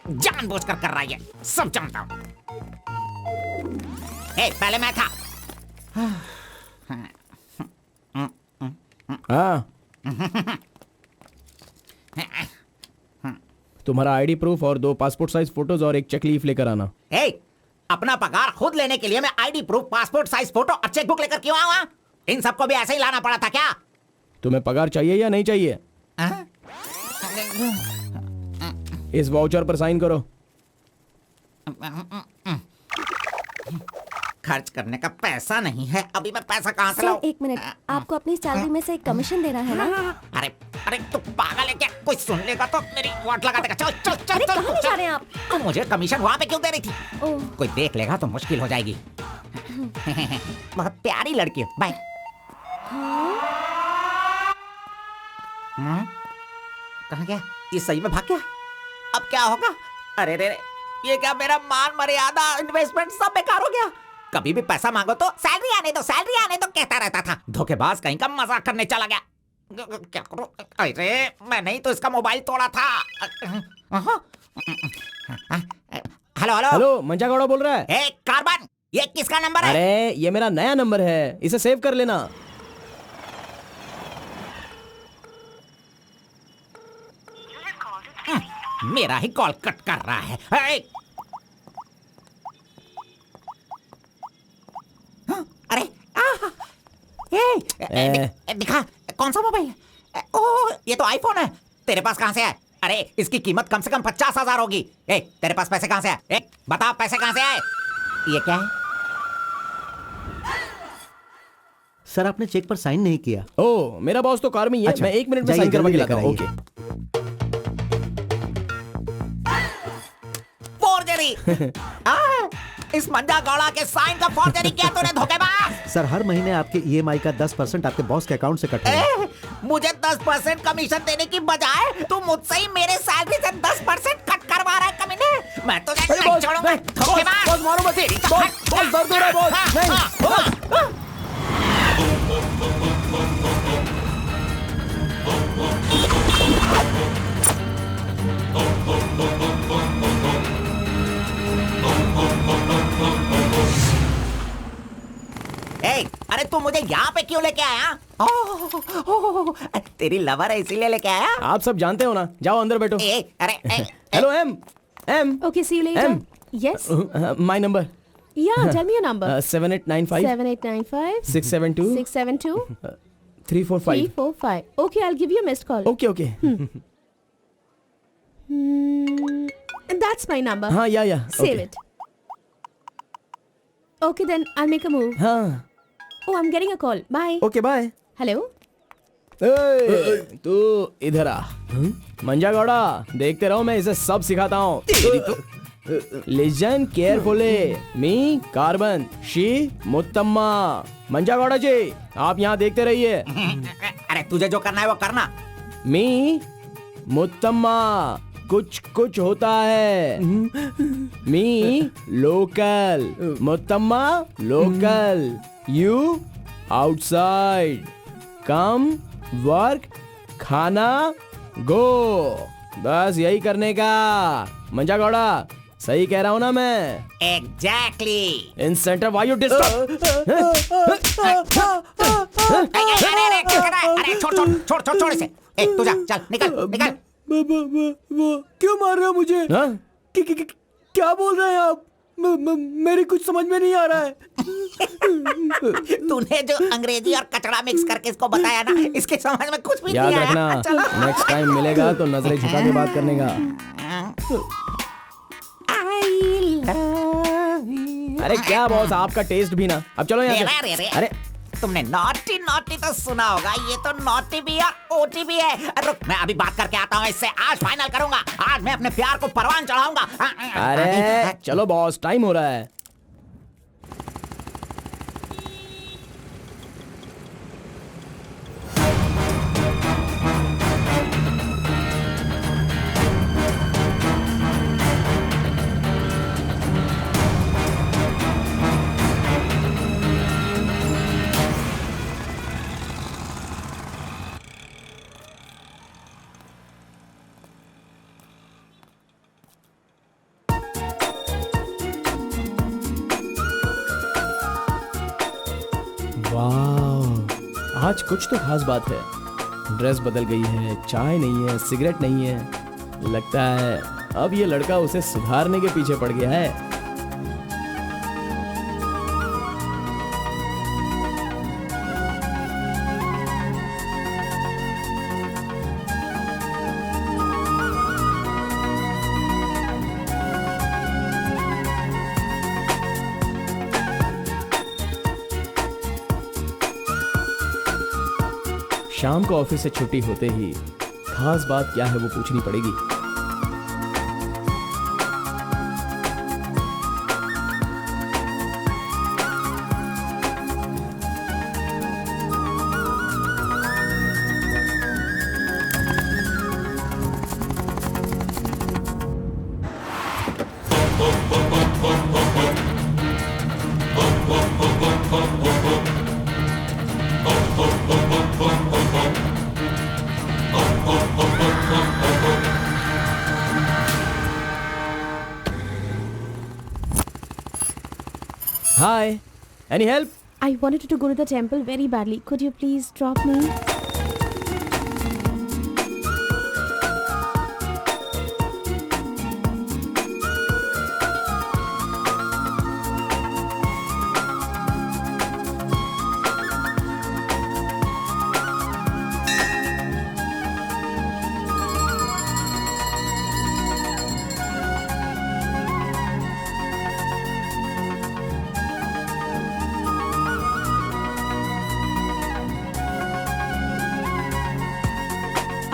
जानबूझकर कर रहा है, सब जानता हूँ। पहले मैं था। हाँ। तुम्हारा आईडी प्रूफ और 2 पासपोर्ट साइज फोटोज और एक चेक लीफ लेकर आना। अपना पगार खुद लेने के लिए मैं ID proof, passport size photo और चेकबुक लेकर क्यों आऊँ? इन सबको भी ऐसे ही लाना पड़ा था क्या? तुम्हें पगार चाहिए या नहीं चाहिए? इस वाउचर पर साइन करो। खर्च करने का पैसा नहीं है, अभी मैं पैसा कहाँ से सर लाऊं? 1 मिनट, आपको अपनी सैलरी में से एक कमीशन देना है ना? अरे तू पागल है क्या? कोई सुन लेगा तो मेरी वाट लगा देगा। चल अरे कहाँ ले जा रहे हैं आप? तो मुझे कमीशन वहाँ पे क्यों दे रही थी? ओह, कोई देख लेगा तो मुश्किल हो जाएगी। बहुत प्यारी लड़की है। बाय। कहाँ गया? ये सही में भाग गया? अब क्या होगा? अरे रे, ये क्या मेरा मान मर्यादा इन्वेस्टमेंट सब बेकार हो गया? कभी भी पैसा मांगो तो सैलरी आने दो कहता रहता था। धोखेबाज कहीं का मजाक करने चला गया। क्या करूं? अरे मैंने ही तो इसका मोबाइल तोड़ा था। हेलो, मंजा गौड़ा बोल रहा है। ए कार्बन, ये किसका नंबर है? अरे ये मेरा नया नंबर है, इसे सेव कर लेना। मेरा ही कॉल कट कर रहा है। अरे दिखा, कौन सा मोबाइल है? ओह, ये तो आईफोन है। तेरे पास कहां से है? अरे इसकी कीमत कम से कम 50,000 होगी। तेरे पास पैसे कहां से आए? बता, पैसे कहां से आए? ये क्या है? सर आपने चेक पर साइन नहीं किया। ओह, मेरा बॉस तो कार में ही है। मैं 1 मिनट में साइन करवा के लाता हूँ। ओके। फोर्जरी। इस मंजा गौड़ा के साइन का फोर्जरी किया तूने, धोखेबाज। सर हर महीने आपके EMI का 10% आपके बॉस के अकाउंट से कट होगा। मुझे 10% कमीशन देने की बजाय तू मुझसे ही मेरे सैलरी से 10% कट करवा रहा है कमीने। मैं तुझे नहीं छोड़ूंगा, धोखेबाज। बॉस मारो मत। बॉस दर्द हो रहा है बॉस। नहीं। अरे तू मुझे यहाँ पे क्यों लेके आया? ओह, तेरी लवर है इसीलिए लेके आया? आप सब जानते हो ना, जाओ अंदर बैठो। अरे hello hmm hmm Okay, see you later. M. Yes. My number Yeah, tell me your number. 7895 7895 672 672 345. 345. Okay, I'll give you a missed call. Okay okay That's my number. हाँ या Save it. Okay, then I'll make a move. हाँ Oh, I'm getting a call. Bye. Okay bye. Hello? तू इधर आ। मंजा गौड़ा, देखते रहो, मैं इसे सब सिखाता हूँ। Listen carefully, me carbon, she Muthamma. Manja Gowda ji, आप यहाँ देखते रहिए। अरे तुझे जो करना है वो करना। मी मुत्तम्मा, कुछ कुछ होता है। Me local, Muthamma local, you outside, come work, खाना गो। बस यही करने का। मंजा गौड़ा, सही कह रहा हूँ ना मैं? Exactly. In centre why you disturb. अरे छोड़ इसे। तू जा, चल निकल। क्यों मार रहे हो मुझे? क्या बोल रहे हैं आप? मेरी कुछ समझ में नहीं आ रहा है। तूने जो अंग्रेजी और कचड़ा मिक्स करके इसको बताया ना, इसके समझ में कुछ भी नहीं आया। याद रखना, नेक्स्ट टाइम मिलेगा तो नजरें झुका के बात करने का। अरे क्या बॉस, आपका टेस्ट भी ना। अब चलो यहाँ से। अरे तुमने नॉटी तो सुना होगा, ये तो नॉटी भी है, ओटी भी है। रुक, मैं अभी बात करके आता हूँ इससे। आज फाइनल करूंगा, आज मैं अपने प्यार को परवान चढ़ाऊंगा। अरे चलो बॉस, टाइम हो रहा है। वाह, आज कुछ तो खास बात है। ड्रेस बदल गई है, चाय नहीं है, सिगरेट नहीं है। लगता है अब ये लड़का उसे सुधारने के पीछे पड़ गया है। शाम को ऑफिस से छुट्टी होते ही खास बात क्या है वो पूछनी पड़ेगी। Hi, any help? I wanted to go to the temple very badly. Could you please drop me?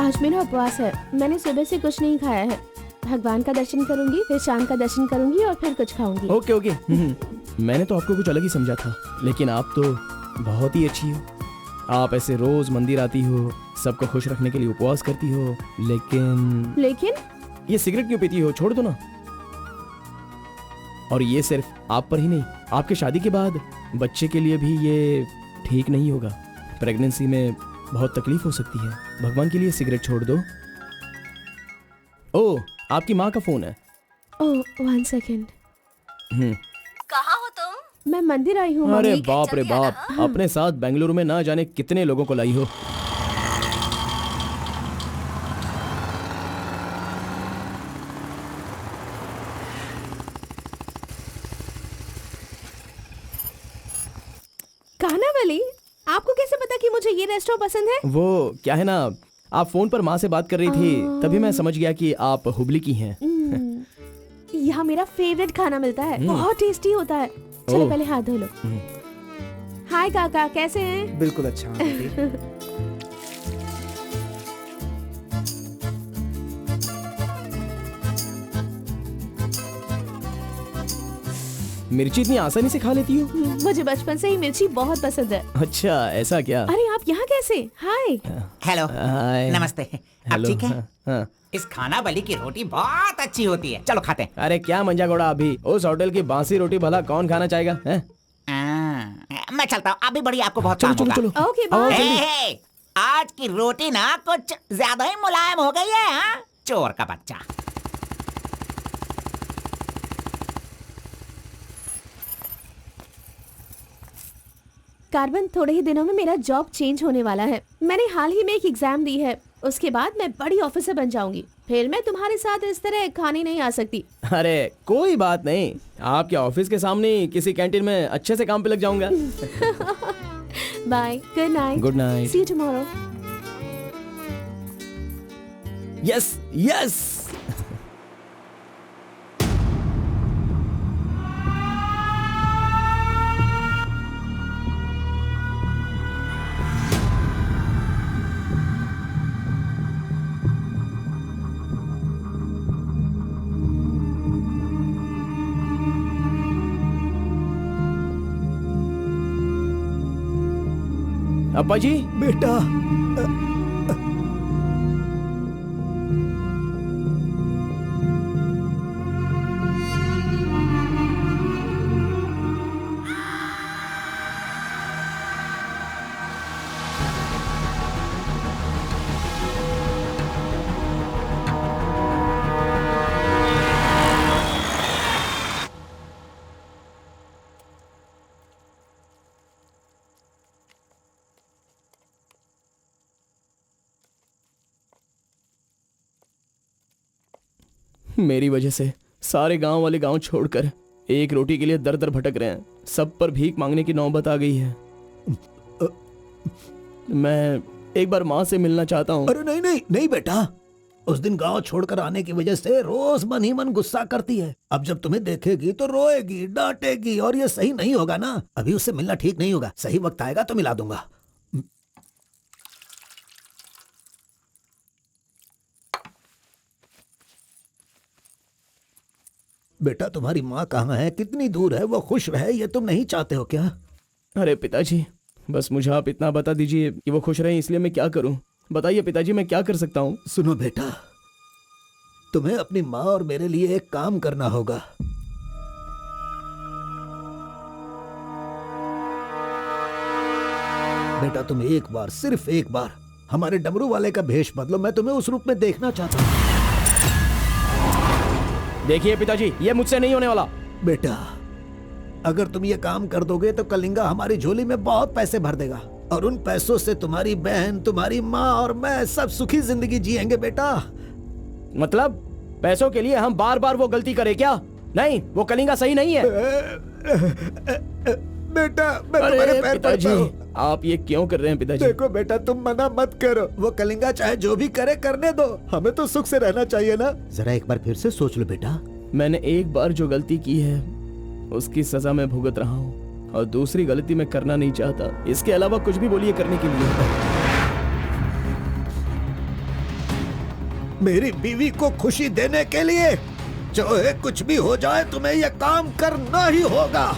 आज मेरा उपवास है। मैंने सुबह से कुछ नहीं खाया है। भगवान का दर्शन करूंगी, फिर शाम का दर्शन करूंगी और फिर कुछ खाऊंगी। Okay okay. मैंने तो आपको कुछ अलग ही समझा था, लेकिन आप तो बहुत ही अच्छी हो। आप ऐसे रोज मंदिर आती हो, सबको खुश रखने के लिए उपवास करती हो, लेकिन ये सिगरेट क्यों पीती हो? छोड़ दो ना। और ये सिर्फ आप पर ही नहीं, आपके शादी के बाद बच्चे के लिए भी ये ठीक नहीं होगा। प्रेगनेंसी में बहुत तकलीफ हो सकती है। भगवान के लिए सिगरेट छोड़ दो। ओह, आपकी माँ का फोन है। ओह, 1 सेकेंड। कहाँ हो तुम? मैं मंदिर आई हूँ अरे मम्मी। बाप रे बाप, अपने साथ बेंगलुरु में ना जाने कितने लोगों को लाई हो। कानावली, आपको कैसे पता कि मुझे ये रेस्टोरेंट पसंद है? वो क्या है ना, आप फोन पर माँ से बात कर रही थी, तभी मैं समझ गया कि आप हुबली की हैं। यहाँ मेरा फेवरेट खाना मिलता है, बहुत टेस्टी होता है। चलो पहले हाथ धो लो। हाय काका, कैसे हैं? बिल्कुल अच्छा आंटी। मिर्ची इतनी आसानी से खा लेती हो? मुझे बचपन से ही मिर्ची बहुत पसंद है। अच्छा ऐसा क्या? अरे आप यहाँ कैसे? हाय। हेलो, हाय। नमस्ते। आप हेलो, ठीक है? हाँ, हाँ। इस खाना बली की रोटी बहुत अच्छी होती है, चलो खाते हैं। अरे क्या मंजा घोड़ा, अभी उस होटल की बासी रोटी भला कौन खाना चाहेगा? हैं? मैं चलता हूँ, अभी बड़ी आपको बहुत चलो काम चलो होगा। चलो। ओके आओ, बाय। जल्दी। हे, आज की रोटी ना कुछ ज्यादा ही मुलायम हो गई है। हाँ? चोर का बच्चा। कार्बन, थोड़े ही दिनों में मेरा जॉब चेंज होने वाला है। मैंने हाल ही में एक एग्जाम दी है, उसके बाद मैं बड़ी ऑफिसर बन जाऊंगी। फिर मैं तुम्हारे साथ इस तरह खाने नहीं आ सकती। अरे कोई बात नहीं, आपके ऑफिस के सामने किसी कैंटीन में अच्छे से काम पे लग जाऊंगा। Bye, good night. Good night. See you tomorrow. Yes yes. Appa ji, बेटा, मेरी वजह से सारे गांव वाले गांव छोड़कर एक रोटी के लिए दर दर भटक रहे हैं। सब पर भीख मांगने की नौबत आ गई है। मैं एक बार माँ से मिलना चाहता हूँ। अरे नहीं नहीं नहीं बेटा, उस दिन गांव छोड़कर आने की वजह से रोज मन ही मन गुस्सा करती है। अब जब तुम्हें देखेगी तो रोएगी, डांटेगी, और ये सही नहीं होगा ना। अभी उससे मिलना ठीक नहीं होगा। सही वक्त आएगा तो मिला दूंगा। बेटा, तुम्हारी माँ कहाँ है? कितनी दूर है? वो खुश रहे, ये तुम नहीं चाहते हो क्या? अरे पिताजी, बस मुझे आप इतना बता दीजिए कि वो खुश रहे, इसलिए मैं क्या करूं? बताइए पिताजी, मैं क्या कर सकता हूं? सुनो बेटा, तुम्हें अपनी माँ और मेरे लिए एक काम करना होगा। बेटा, तुम एक बार, सिर्फ एक बार हमारे डमरू वाले का भेष बदलो। मैं तुम्हें उस रूप में देखना चाहता हूँ। देखिए पिताजी, ये मुझसे नहीं होने वाला। बेटा, अगर तुम ये काम कर दोगे तो कलिंगा हमारी झोली में बहुत पैसे भर देगा, और उन पैसों से तुम्हारी बहन, तुम्हारी माँ और मैं सब सुखी जिंदगी जिएंगे। बेटा, मतलब पैसों के लिए हम बार बार वो गलती करें क्या? नहीं, वो कलिंगा सही नहीं है। बेटा, मैं तुम्हारे पैर पिताजी, पड़ता हूँ। आप ये क्यों कर रहे हैं पिताजी? देखो बेटा, तुम मना मत करो। वो कलिंगा चाहे जो भी करे, करने दो। हमें तो सुख से रहना चाहिए ना। जरा एक बार फिर से सोच लो बेटा। मैंने एक बार जो गलती की है उसकी सजा मैं भुगत रहा हूँ, और दूसरी गलती मैं करना नहीं चाहता। इसके अलावा कुछ भी बोलिए करने के लिए। मेरी बीवी को खुशी देने के लिए चाहे कुछ भी हो जाए, तुम्हें यह काम करना ही होगा।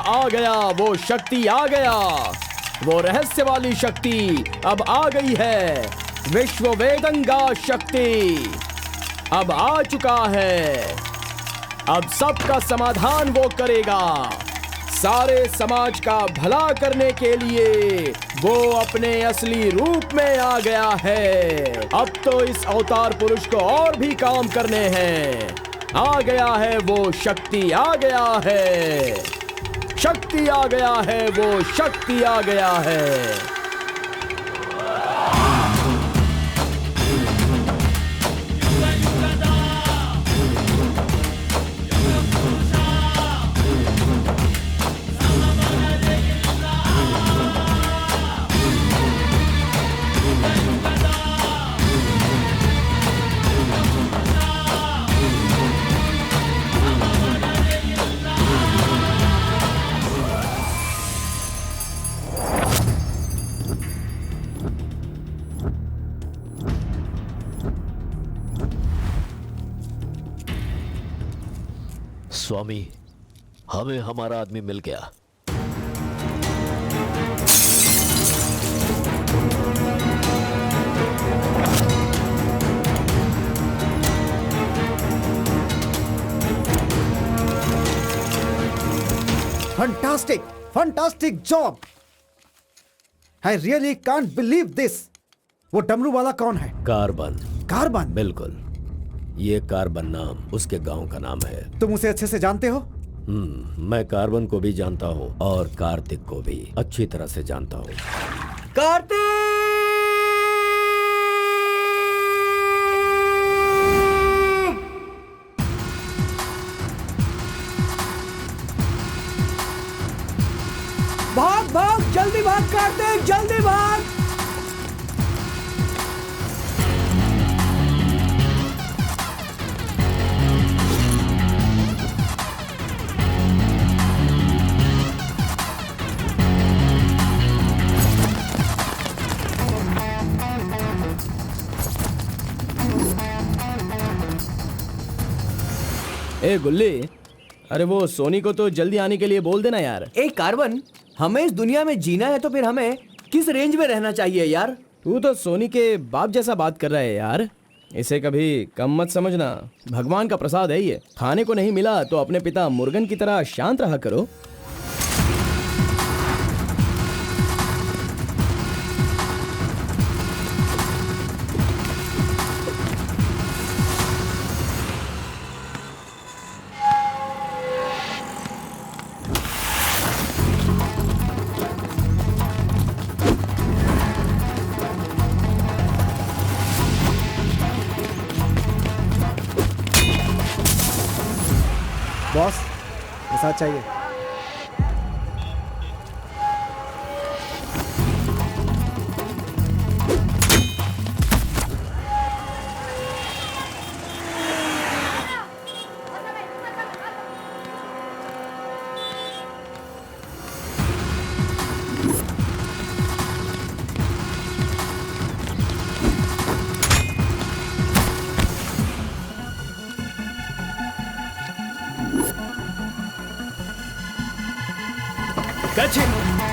आ गया वो शक्ति आ गया, वो रहस्य वाली शक्ति अब आ गई है। विश्व वेदंगा शक्ति अब आ चुका है। अब सबका समाधान वो करेगा। सारे समाज का भला करने के लिए वो अपने असली रूप में आ गया है। अब तो इस अवतार पुरुष को और भी काम करने हैं। आ गया है वो शक्ति, आ गया है शक्ति, आ गया है वो शक्ति, आ गया है। स्वामी, हमें हमारा आदमी मिल गया। Fantastic, fantastic job. I really can't believe this. वो डमरू वाला कौन है? कार्बन। कार्बन? बिल्कुल, ये कार्बन नाम उसके गांव का नाम है। तुम उसे अच्छे से जानते हो? मैं कार्बन को भी जानता हूँ और कार्तिक को भी अच्छी तरह से जानता हूँ। कार्तिक! भाग भाग, जल्दी भाग कार्तिक, जल्दी भाग। ए गुल्ली, अरे वो सोनी को तो जल्दी आने के लिए बोल देना यार। ए कार्बन, हमें इस दुनिया में जीना है तो फिर हमें किस रेंज में रहना चाहिए यार? तू तो सोनी के बाप जैसा बात कर रहा है यार। इसे कभी कम मत समझना, भगवान का प्रसाद है ये। खाने को नहीं मिला तो अपने पिता मुर्गन की तरह शांत रहा करो। बॉस, प्रसाद चाहिए।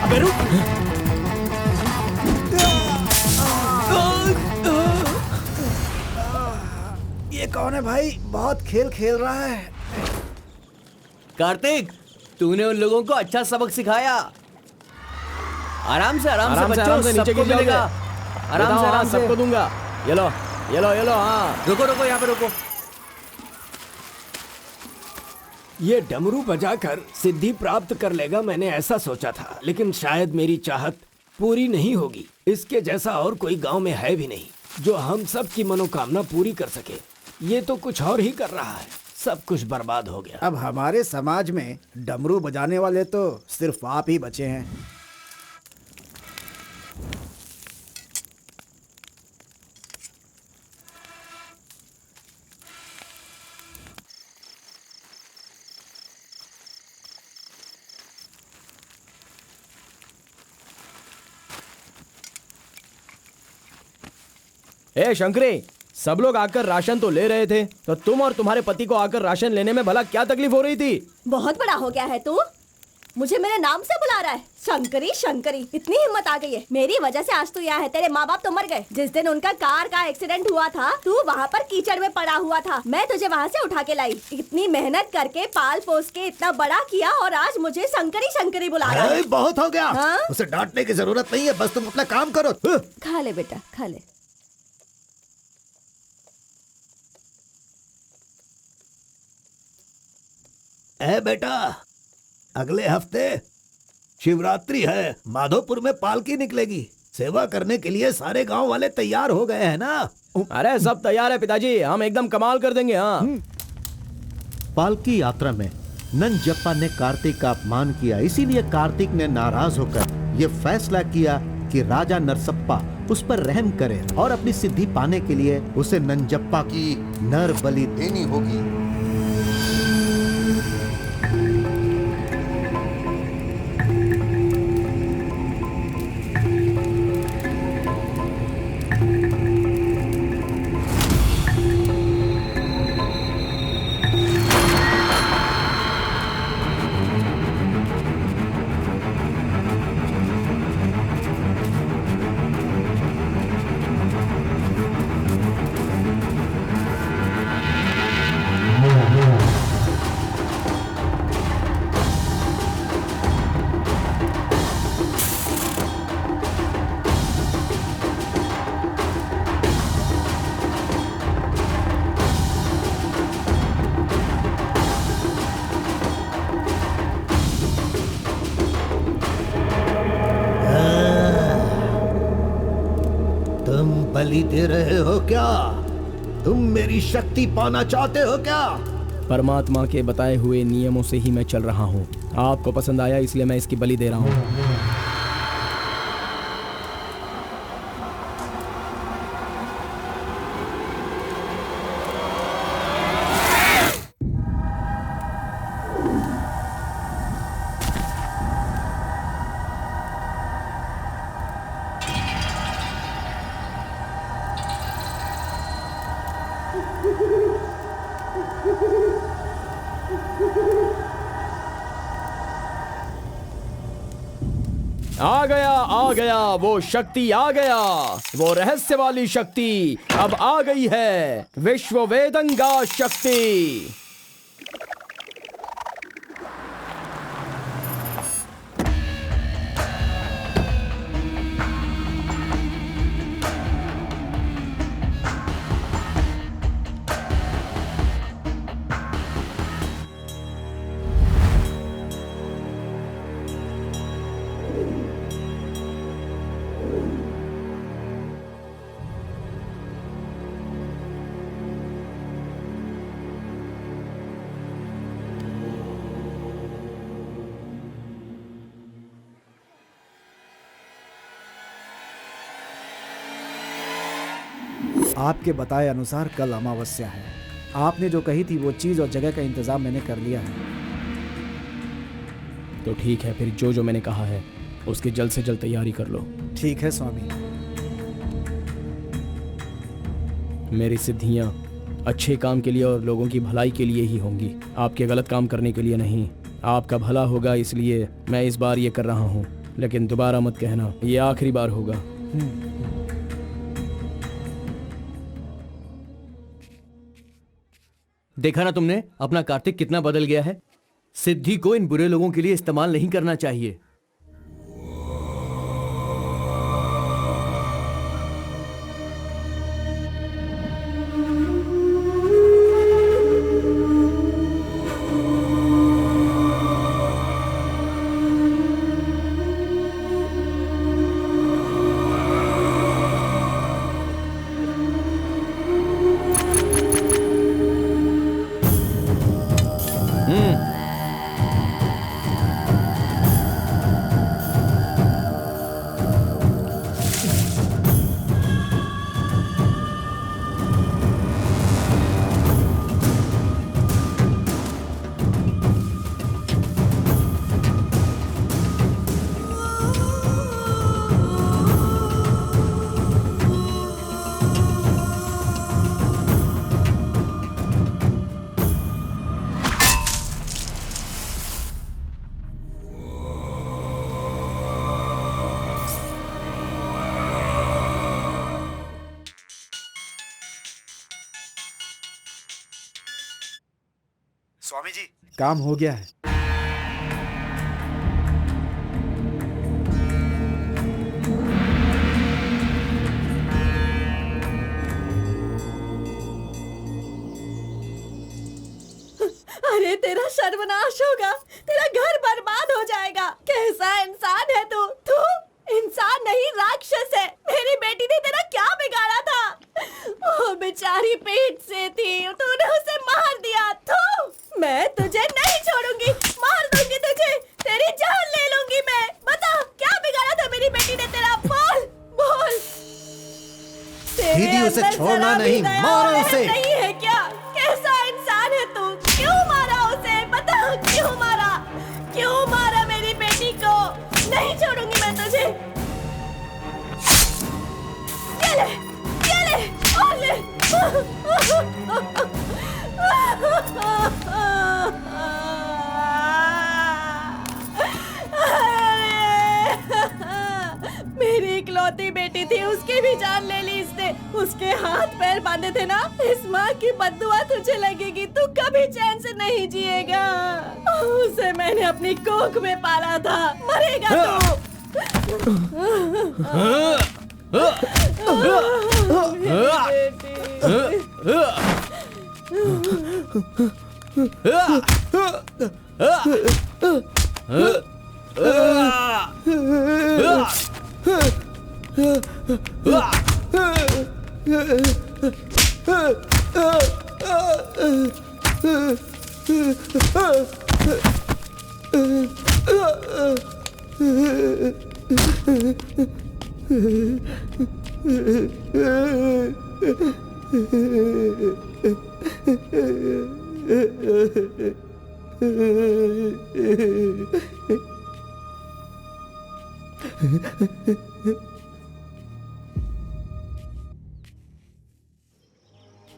अबे रुक। ये कौन है भाई? बहुत खेल खेल रहा है। कार्तिक, तूने उन लोगों को अच्छा सबक सिखाया। आराम से बच्चों, नीचे सबको गिर मिलेगा। जाओगे। आराम से सबको दूंगा। ये लो, ये लो, ये लो। हाँ, रुको यहाँ पे रुको। ये डमरू बजाकर सिद्धि प्राप्त कर लेगा, मैंने ऐसा सोचा था, लेकिन शायद मेरी चाहत पूरी नहीं होगी। इसके जैसा और कोई गांव में है भी नहीं जो हम सब की मनोकामना पूरी कर सके। ये तो कुछ और ही कर रहा है, सब कुछ बर्बाद हो गया। अब हमारे समाज में डमरू बजाने वाले तो सिर्फ आप ही बचे हैं। ए शंकरी, सब लोग आकर राशन तो ले रहे थे, तो तुम और तुम्हारे पति को आकर राशन लेने में भला क्या तकलीफ हो रही थी? बहुत बड़ा हो गया है तू, मुझे मेरे नाम से बुला रहा है। शंकरी शंकरी, इतनी हिम्मत आ गई है। मेरी वजह से आज तू यहाँ है। तेरे माँ बाप तो मर गए। जिस दिन उनका कार का एक्सीडेंट हुआ था, तू वहाँ पर कीचड़ में पड़ा हुआ था। मैं तुझे वहाँ से उठा के लाई। इतनी मेहनत करके पाल पोस के इतना बड़ा किया और आज मुझे शंकरी शंकरी बुला रहा है। बहुत हो गया। हाँ? उसे डांटने की जरूरत नहीं है, बस तुम अपना काम करो। खा ले बेटा, खा ले। ए बेटा, अगले हफ्ते शिवरात्रि है, माधोपुर में पालकी निकलेगी। सेवा करने के लिए सारे गांव वाले तैयार हो गए हैं ना? अरे सब तैयार है पिताजी, हम एकदम कमाल कर देंगे। हाँ, पालकी यात्रा में नंजप्पा ने कार्तिक का अपमान किया, इसीलिए कार्तिक ने नाराज होकर ये फैसला किया कि राजा नरसप्पा उस पर रहम करे और अपनी सिद्धि पाने के लिए उसे नंजप्पा की नर बलि देनी होगी। बलि दे रहे हो क्या? तुम मेरी शक्ति पाना चाहते हो क्या? परमात्मा के बताए हुए नियमों से ही मैं चल रहा हूँ। आपको पसंद आया इसलिए मैं इसकी बलि दे रहा हूँ। आ गया वो शक्ति आ गया, वो रहस्य वाली शक्ति अब आ गई है, विश्व वेदंगा शक्ति। आपके बताए अनुसार कल अमावस्या है। आपने जो कही थी वो चीज और जगह का इंतजाम मैंने कर लिया है। तो ठीक है, फिर जो जो मैंने कहा है उसकी जल्द से जल्द तैयारी कर लो। ठीक है स्वामी। मेरी सिद्धियां अच्छे काम के लिए और लोगों की भलाई के लिए ही होंगी, आपके गलत काम करने के लिए नहीं। आपका भला होगा इसलिए मैं इस बार ये कर रहा हूँ, लेकिन दोबारा मत कहना, ये आखिरी बार होगा। देखा ना तुमने अपना कार्तिक कितना बदल गया है। सिद्धि को इन बुरे लोगों के लिए इस्तेमाल नहीं करना चाहिए। स्वामी जी, काम हो गया है। अरे तेरा सर्वनाश होगा, तेरा घर बर्बाद हो जाएगा। कैसा इंसान है तू? तू इंसान नहीं, राक्षस है। मेरी बेटी ने तेरा क्या बिगाड़ा था? वो बेचारी पेट से थी, तूने उसे मार दिया। तू, मैं तुझे नहीं छोड़ूंगी, मार दूंगी तुझे, तेरी जान ले लूंगी मैं। बता क्या बिगाड़ा था मेरी बेटी ने तेरा? बोल बोल। दीदी उसे छोड़ना नहीं, मारो उसे। नहीं है क्या? कैसा इंसान है तू? क्यों मारा उसे? बता क्यों मारा? क्यों मारा मेरी बेटी को? नहीं छोड़ूंगी मैं तुझे। ये ले, ये ले, और ले। मेरी इकलौती बेटी थी, उसकी भी जान ले ली इसने। उसके हाथ पैर बांधे थे ना, इस माँ की बद्दुआ तुझे लगेगी, तू कभी चैन से नहीं जिएगा। उसे मैंने अपनी कोख में पाला था, मरेगा तू।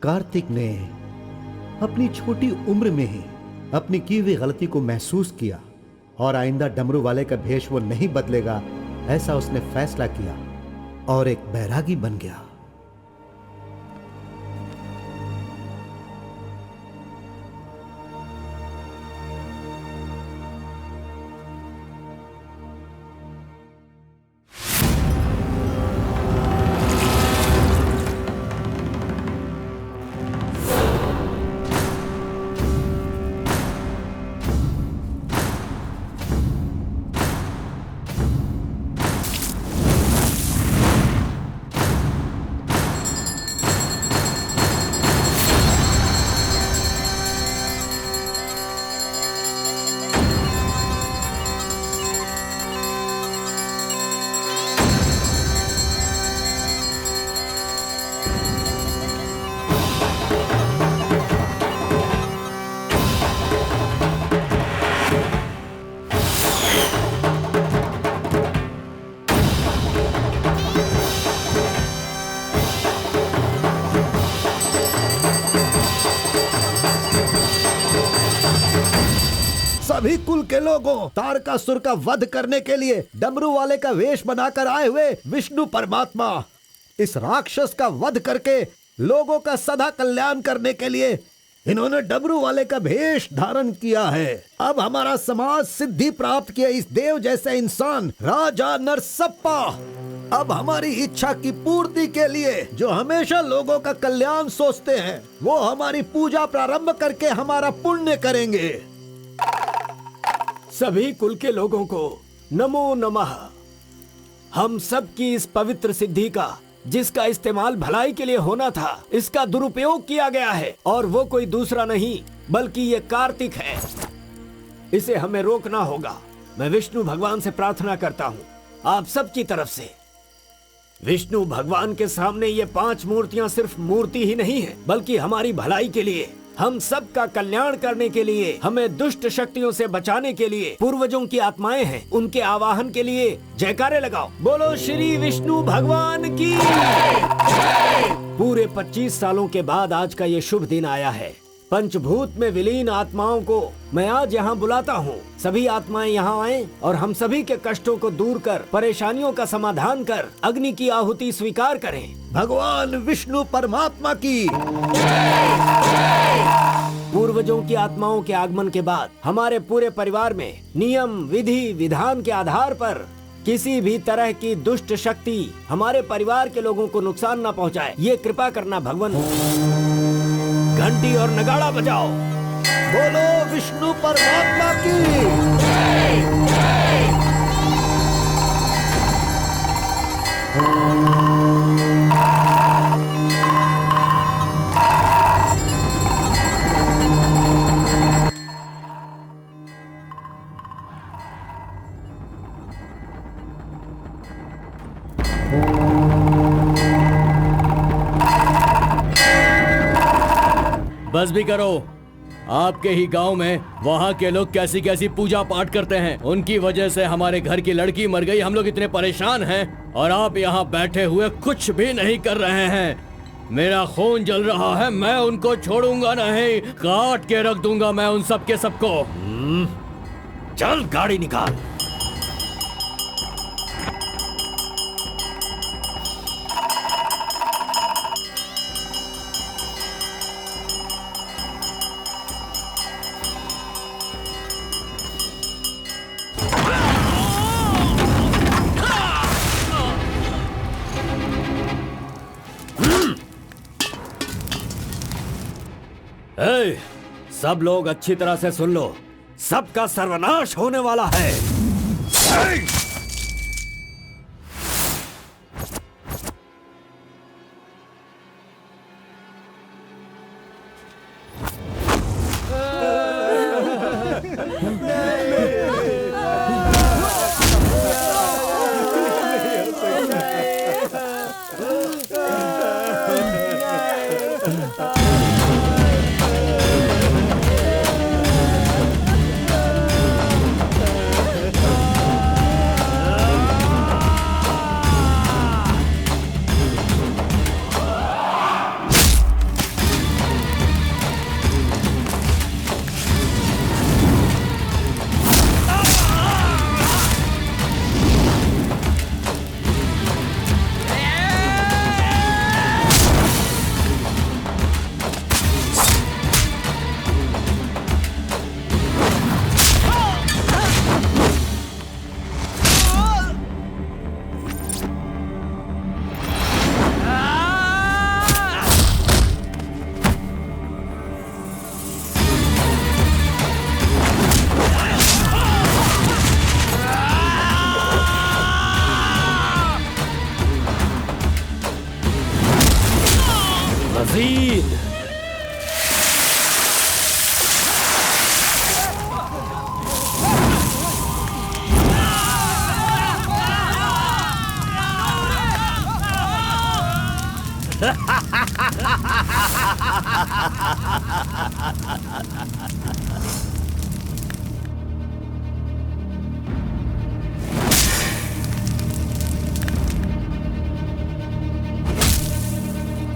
कार्तिक ने अपनी छोटी उम्र में ही अपनी की हुई गलती को महसूस किया और आइंदा डमरू वाले का भेष वो नहीं बदलेगा, ऐसा उसने फैसला किया और एक बैरागी बन गया। सभी कुल के लोगों, तारकासुर का वध करने के लिए डमरू वाले का वेश बनाकर आए हुए विष्णु परमात्मा इस राक्षस का वध करके लोगों का सदा कल्याण करने के लिए इन्होंने डमरू वाले का भेष धारण किया है। अब हमारा समाज सिद्धि प्राप्त किया इस देव जैसे इंसान राजा नरसप्पा अब हमारी इच्छा की पूर्ति के लिए जो हमेशा लोगों का कल्याण सोचते हैं वो हमारी पूजा प्रारंभ करके हमारा पुण्य करेंगे। सभी कुल के लोगों को नमो नमः। हम सब की इस पवित्र सिद्धि का जिसका इस्तेमाल भलाई के लिए होना था इसका दुरुपयोग किया गया है और वो कोई दूसरा नहीं बल्कि ये कार्तिक है। इसे हमें रोकना होगा। मैं विष्णु भगवान से प्रार्थना करता हूँ आप सब की तरफ से। विष्णु भगवान के सामने ये 5 मूर्तियां सिर्फ मूर्ति ही नहीं है बल्कि हमारी भलाई के लिए, हम सब का कल्याण करने के लिए, हमें दुष्ट शक्तियों से बचाने के लिए पूर्वजों की आत्माएं हैं। उनके आवाहन के लिए जयकारे लगाओ। बोलो श्री विष्णु भगवान की। पूरे 25 सालों के बाद आज का ये शुभ दिन आया है। पंचभूत में विलीन आत्माओं को मैं आज यहाँ बुलाता हूँ। सभी आत्माएं यहाँ आएं और हम सभी के कष्टों को दूर कर, परेशानियों का समाधान कर, अग्नि की आहुति स्वीकार करें। भगवान विष्णु परमात्मा की। पूर्वजों की आत्माओं के आगमन के बाद हमारे पूरे परिवार में नियम, विधि, विधान के आधार पर किसी भी तरह की दुष्ट शक्ति हमारे परिवार के लोगों को नुकसान न पहुंचाए, ये कृपा करना भगवान। घंटी और नगाड़ा बजाओ। बोलो विष्णु परमात्मा की। बस भी करो। आपके ही गांव में वहाँ के लोग कैसी कैसी पूजा पाठ करते हैं। उनकी वजह से हमारे घर की लड़की मर गई। हम लोग इतने परेशान हैं और आप यहाँ बैठे हुए कुछ भी नहीं कर रहे हैं। मेरा खून जल रहा है। मैं उनको छोड़ूंगा नहीं, काट के रख दूंगा मैं उन सब के सबको। चल गाड़ी निकाल। सब लोग अच्छी तरह से सुन लो, सबका सर्वनाश होने वाला है।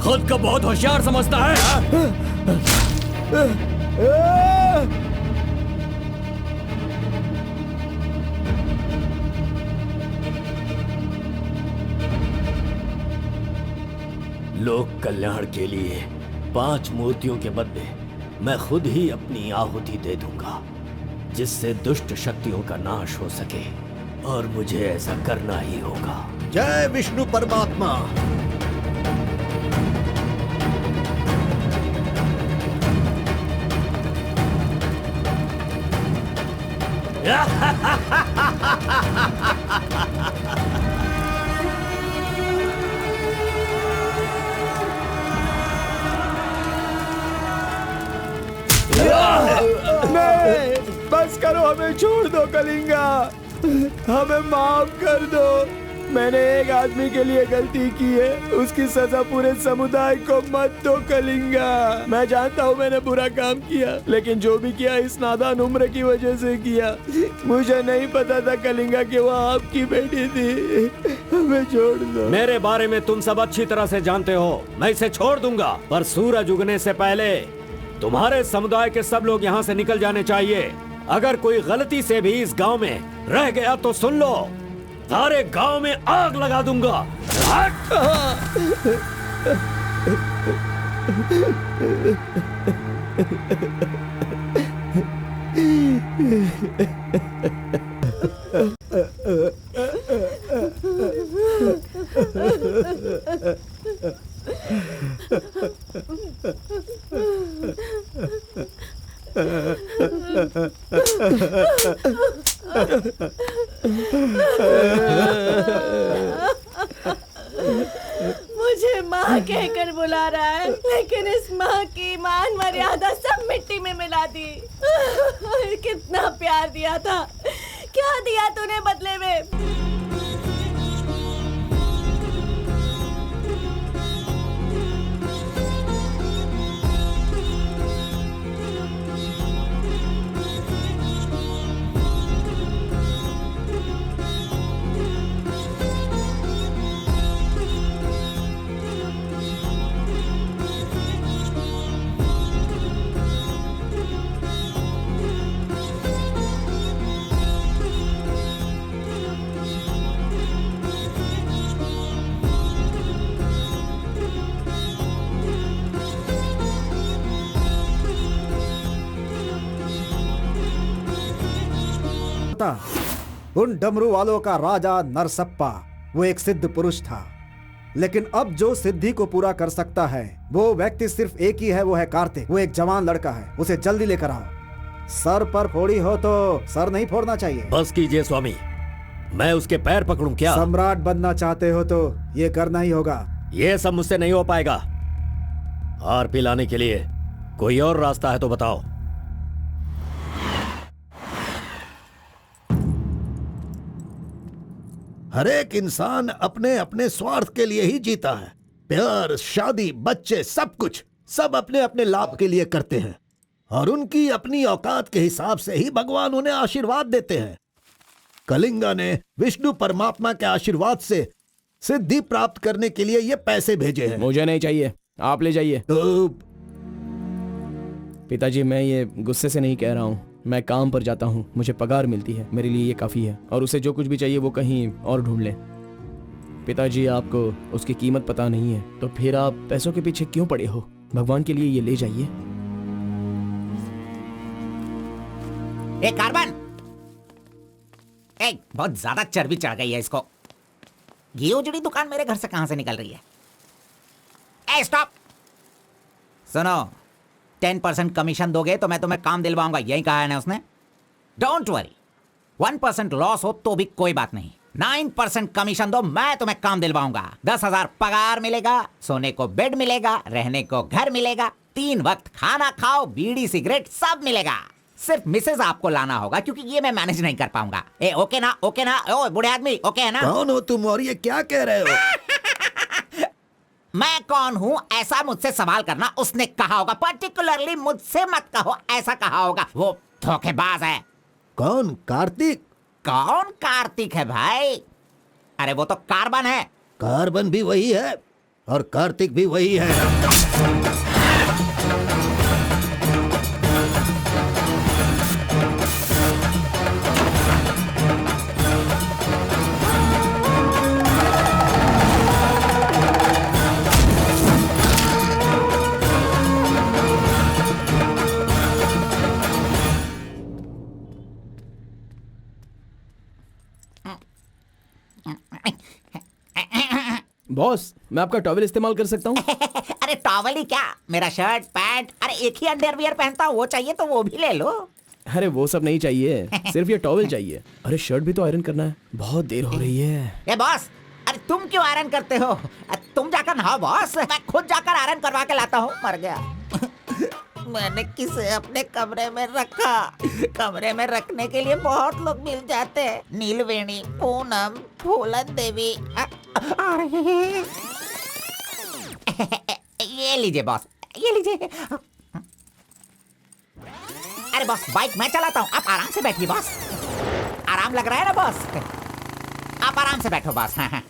खुद को बहुत होशियार समझता है हाँ? लोक कल्याण के लिए 5 मूर्तियों के बदले मैं खुद ही अपनी आहुति दे दूंगा, जिससे दुष्ट शक्तियों का नाश हो सके, और मुझे ऐसा करना ही होगा। जय विष्णु परमात्मा। नहीं, बस करो, हमें छोड़ दो कलिंगा, हमें माफ कर दो। मैंने एक आदमी के लिए गलती की है, उसकी सजा पूरे समुदाय को मत दो कलिंगा। मैं जानता हूँ मैंने बुरा काम किया, लेकिन जो भी किया इस नादान उम्र की वजह से किया। मुझे नहीं पता था कलिंगा कि वो आपकी बेटी थी। हमें छोड़ दो। मेरे बारे में तुम सब अच्छी तरह से जानते हो, मैं इसे छोड़ दूंगा, पर सूरज उगने से पहले तुम्हारे समुदाय के सब लोग यहाँ से निकल जाने चाहिए। अगर कोई गलती से भी इस गांव में रह गया तो सुन लो, सारे गांव में आग लगा दूंगा। मुझे माँ कहकर बुला रहा है, लेकिन इस माँ की मान मर्यादा सब मिट्टी में मिला दी। कितना प्यार दिया था, क्या दिया तूने बदले में? उन डमरू वालों का राजा नरसप्पा वो एक सिद्ध पुरुष था, लेकिन अब जो सिद्धि को पूरा कर सकता है वो व्यक्ति सिर्फ एक ही है, वो है कार्तिक। वो एक जवान लड़का है, उसे जल्दी लेकर आओ। सर पर फोड़ी हो तो सर नहीं फोड़ना चाहिए। बस कीजिए स्वामी, मैं उसके पैर पकड़ूं क्या? सम्राट बनना चाहते हो तो ये करना ही होगा। ये सब मुझसे नहीं हो पाएगा। हार पिलाने के लिए कोई और रास्ता है तो बताओ। हर एक इंसान अपने अपने स्वार्थ के लिए ही जीता है। प्यार, शादी, बच्चे, सब कुछ सब अपने अपने लाभ के लिए करते हैं, और उनकी अपनी औकात के हिसाब से ही भगवान उन्हें आशीर्वाद देते हैं। कलिंगा ने विष्णु परमात्मा के आशीर्वाद से सिद्धि प्राप्त करने के लिए ये पैसे भेजे हैं। मुझे नहीं चाहिए, आप ले जाइए। तो पिताजी, मैं ये गुस्से से नहीं कह रहा हूँ, मैं काम पर जाता हूँ, मुझे पगार मिलती है, मेरे लिए ये काफ़ी है, और उसे जो कुछ भी चाहिए वो कहीं और ढूंढ ले। पिताजी, आपको उसकी कीमत पता नहीं है तो फिर आप पैसों के पीछे क्यों पड़े हो? भगवान के लिए ये ले जाइए। एक कार्बन, एक बहुत ज्यादा चर्बी चढ़ गई है इसको। ये उजड़ी दुकान मेरे घर से कहां से निकल रही है? ए स्टॉप, सुनो, 10% कमीशन दोगे तो मैं तुम्हें काम दिलवाऊंगा, यही कहा है ना उसने। डोंट वरी, 1% लॉस हो तो भी कोई बात नहीं, 9% कमीशन दो, मैं तुम्हें काम दिलवाऊंगा। 10,000 पगार मिलेगा, सोने को बेड मिलेगा, रहने को घर मिलेगा, 3 वक्त खाना खाओ, बीड़ी सिगरेट सब मिलेगा। सिर्फ मिसेज आपको लाना होगा, क्योंकि ये मैं मैनेज नहीं कर पाऊंगा। ए ओके ना? ओके ना? ओ बूढ़े आदमी, ओके है ना? कौन हो तुम और ये क्या कह रहे हो? मैं कौन हूँ ऐसा मुझसे सवाल करना उसने कहा होगा। पर्टिकुलरली मुझसे मत कहो, ऐसा कहा होगा। वो धोखेबाज है। कौन? कार्तिक? कौन कार्तिक है भाई? अरे वो तो कार्बन है। कार्बन भी वही है और कार्तिक भी वही है। बॉस, मैं आपका टॉवेल इस्तेमाल कर सकता हूँ? अरे टॉवल ही क्या, मेरा शर्ट पैंट, अरे एक ही अंडरवियर पहनता हूँ, वो चाहिए तो वो भी ले लो। अरे वो सब नहीं चाहिए, सिर्फ ये टॉवेल चाहिए। अरे शर्ट भी तो आयरन करना है, बहुत देर हो रही है। ए बॉस, अरे तुम क्यों आयरन करते हो? तुम जाकर नहाओ बॉस, मैं खुद जाकर आयरन करवा के लाता हूँ। मर गया। मैंने किसे अपने कमरे में रखा? कमरे में रखने के लिए बहुत लोग मिल जाते हैं। नीलवेणी, पूनम, फूलन देवी। ये लीजिए बॉस, ये लीजिए। अरे बॉस, बाइक मैं चलाता हूँ, आप आराम से बैठिए बॉस। आराम लग रहा है ना बॉस? आप आराम से बैठो बॉस। हाँ हाँ।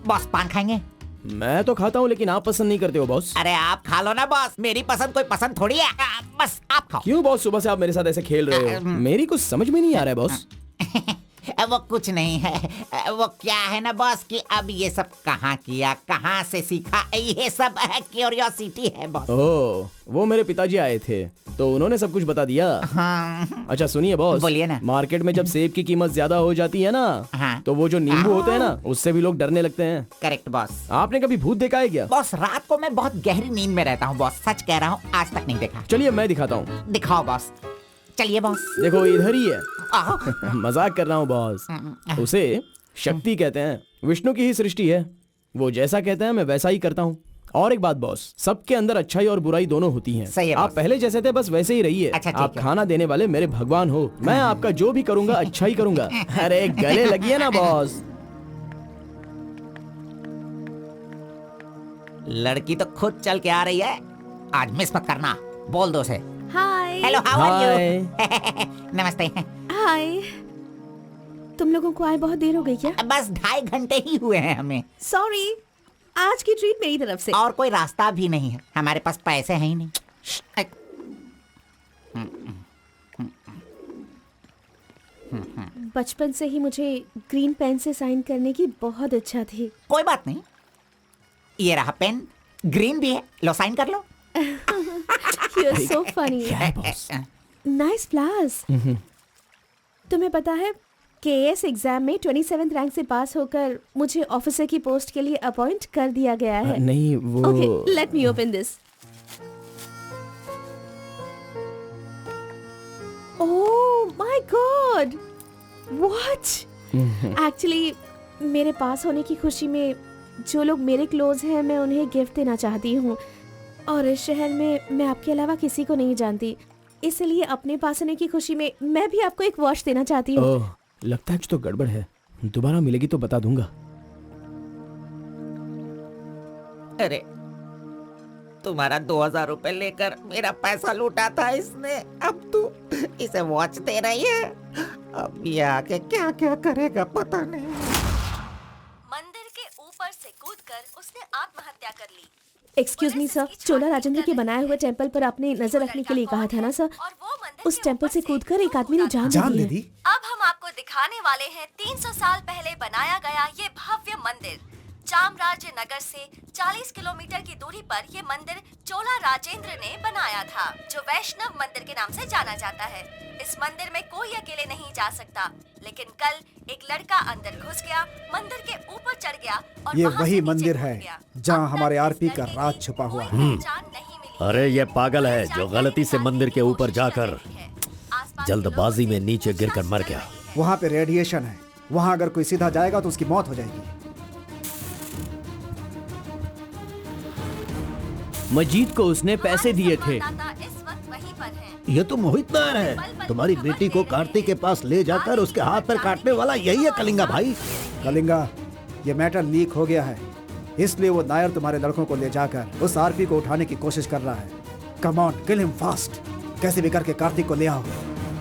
बॉस पान खाएंगे? मैं तो खाता हूँ, लेकिन आप पसंद नहीं करते हो बॉस। अरे आप खा लो ना बॉस, मेरी पसंद कोई पसंद थोड़ी है। बस आप खाओ। क्यों बॉस, सुबह से आप मेरे साथ ऐसे खेल रहे हो? मेरी कुछ समझ में नहीं आ रहा है बॉस। वो कुछ नहीं है। वो क्या है ना बॉस कि अब ये सब कहाँ किया, कहाँ से सीखा, ये सब क्यूरियोसिटी है बॉस। ओह, वो मेरे पिताजी आए थे तो उन्होंने सब कुछ बता दिया। हाँ। अच्छा सुनिए बॉस, बोलिए ना। मार्केट में जब सेब की कीमत ज्यादा हो जाती है ना, हाँ। तो वो जो नींबू होते हैं ना, उससे भी लोग डरने लगते हैं। Correct boss. आपने कभी भूत देखा है क्या? बॉस रात को मैं बहुत गहरी नींद में रहता हूँ बॉस, सच कह रहा हूँ, आज तक नहीं देखा। चलिए मैं दिखाता हूँ। दिखाओ बॉस, चलिए बॉस। देखो इधर ही है। मजाक कर रहा हूँ बॉस। उसे शक्ति कहते हैं, विष्णु की ही सृष्टि है। वो जैसा कहते हैं मैं वैसा ही करता हूँ। और एक बात बॉस, सबके अंदर अच्छाई और बुराई दोनों होती हैं। सही है आप बॉस। पहले जैसे थे बस वैसे ही रहिए। अच्छा, ठीक आप है। खाना देने वाले मेरे भगवान हो, मैं आपका जो भी करूंगा अच्छा ही करूंगा। अरे गले लगिए ना बॉस। लड़की तो खुद चल के आ रही है, आज मिस मत करना। बोल दो उसे। Hi. Hello, how are Hi. You? नमस्ते। हाय। तुम लोगों को आए बहुत देर हो गई क्या? बस 2.5 घंटे ही हुए हैं हमें, सॉरी, आज की ट्रीट मेरी तरफ से। और कोई रास्ता भी नहीं है, हमारे पास पैसे हैं ही नहीं। बचपन से ही मुझे ग्रीन पेन से साइन करने की बहुत इच्छा थी। कोई बात नहीं, ये रहा पेन, ग्रीन भी है, लो साइन कर लो। You're so funny. Nice flowers. तुम्हें पता है केएस एग्जाम में 27th रैंक से पास होकर मुझे ऑफिसर की पोस्ट के लिए अपॉइंट कर दिया गया है। नहीं वो Okay, let me open this. Oh my God! What? Actually, मेरे पास होने की खुशी में जो लोग मेरे क्लोज हैं मैं उन्हें गिफ्ट देना चाहती हूँ, और इस शहर में मैं आपके अलावा किसी को नहीं जानती, इसलिए अपने पास होने की खुशी में मैं भी आपको एक वॉच देना चाहती हूँ। ओह, लगता है कुछ तो गड़बड़ है। दोबारा मिलेगी तो बता दूंगा। अरे तुम्हारा 2000 रुपए लेकर मेरा पैसा लूटा था इसने, अब तू इसे वॉच दे रही है। अब ये आके क्या क्या करेगा पता नहीं। मंदिर के ऊपर से कूदकर उसने आत्महत्या कर ली। एक्सक्यूज मी सर, चोला राजेंद्र के बनाए हुए टेंपल पर आपने नजर रखने के लिए कहा था ना सर? और वो मंदिर उस टेंपल से कूदकर एक आदमी ने जान दे दी है। अब हम आपको दिखाने वाले हैं 300 साल पहले बनाया गया ये भव्य मंदिर। चामराज नगर से 40 किलोमीटर की दूरी पर ये मंदिर चोला राजेंद्र ने बनाया था, जो वैष्णव मंदिर के नाम से जाना जाता है। इस मंदिर में कोई अकेले नहीं जा सकता, लेकिन कल एक लड़का अंदर घुस गया, मंदिर के ऊपर चढ़ गया और ये वहां वही से नीचे मंदिर कूद है गया। जहाँ अब हमारे तक इस आरपी का लड़के राज की छुपा हुआ कोई है। पहचान नहीं मिली। अरे ये पागल है जो गलती से मंदिर के ऊपर जाकर जल्दबाजी में नीचे गिरकर मर गया। वहां पे रेडिएशन है, वहां अगर कोई सीधा जाएगा तो उसकी मौत हो जाएगी। मजीद को उसने पैसे दिए थे। ये तो मोहित नायर है। तुम्हारी बेटी को कार्तिक के पास ले जाकर उसके हाथ पर काटने वाला यही है कलिंगा भाई। कलिंगा, ये मैटर लीक हो गया है, इसलिए वो नायर तुम्हारे लड़कों को ले जाकर उस आरपी को उठाने की कोशिश कर रहा है। Come on, kill him fast. कैसे भी करके कार्तिक को ले आओ,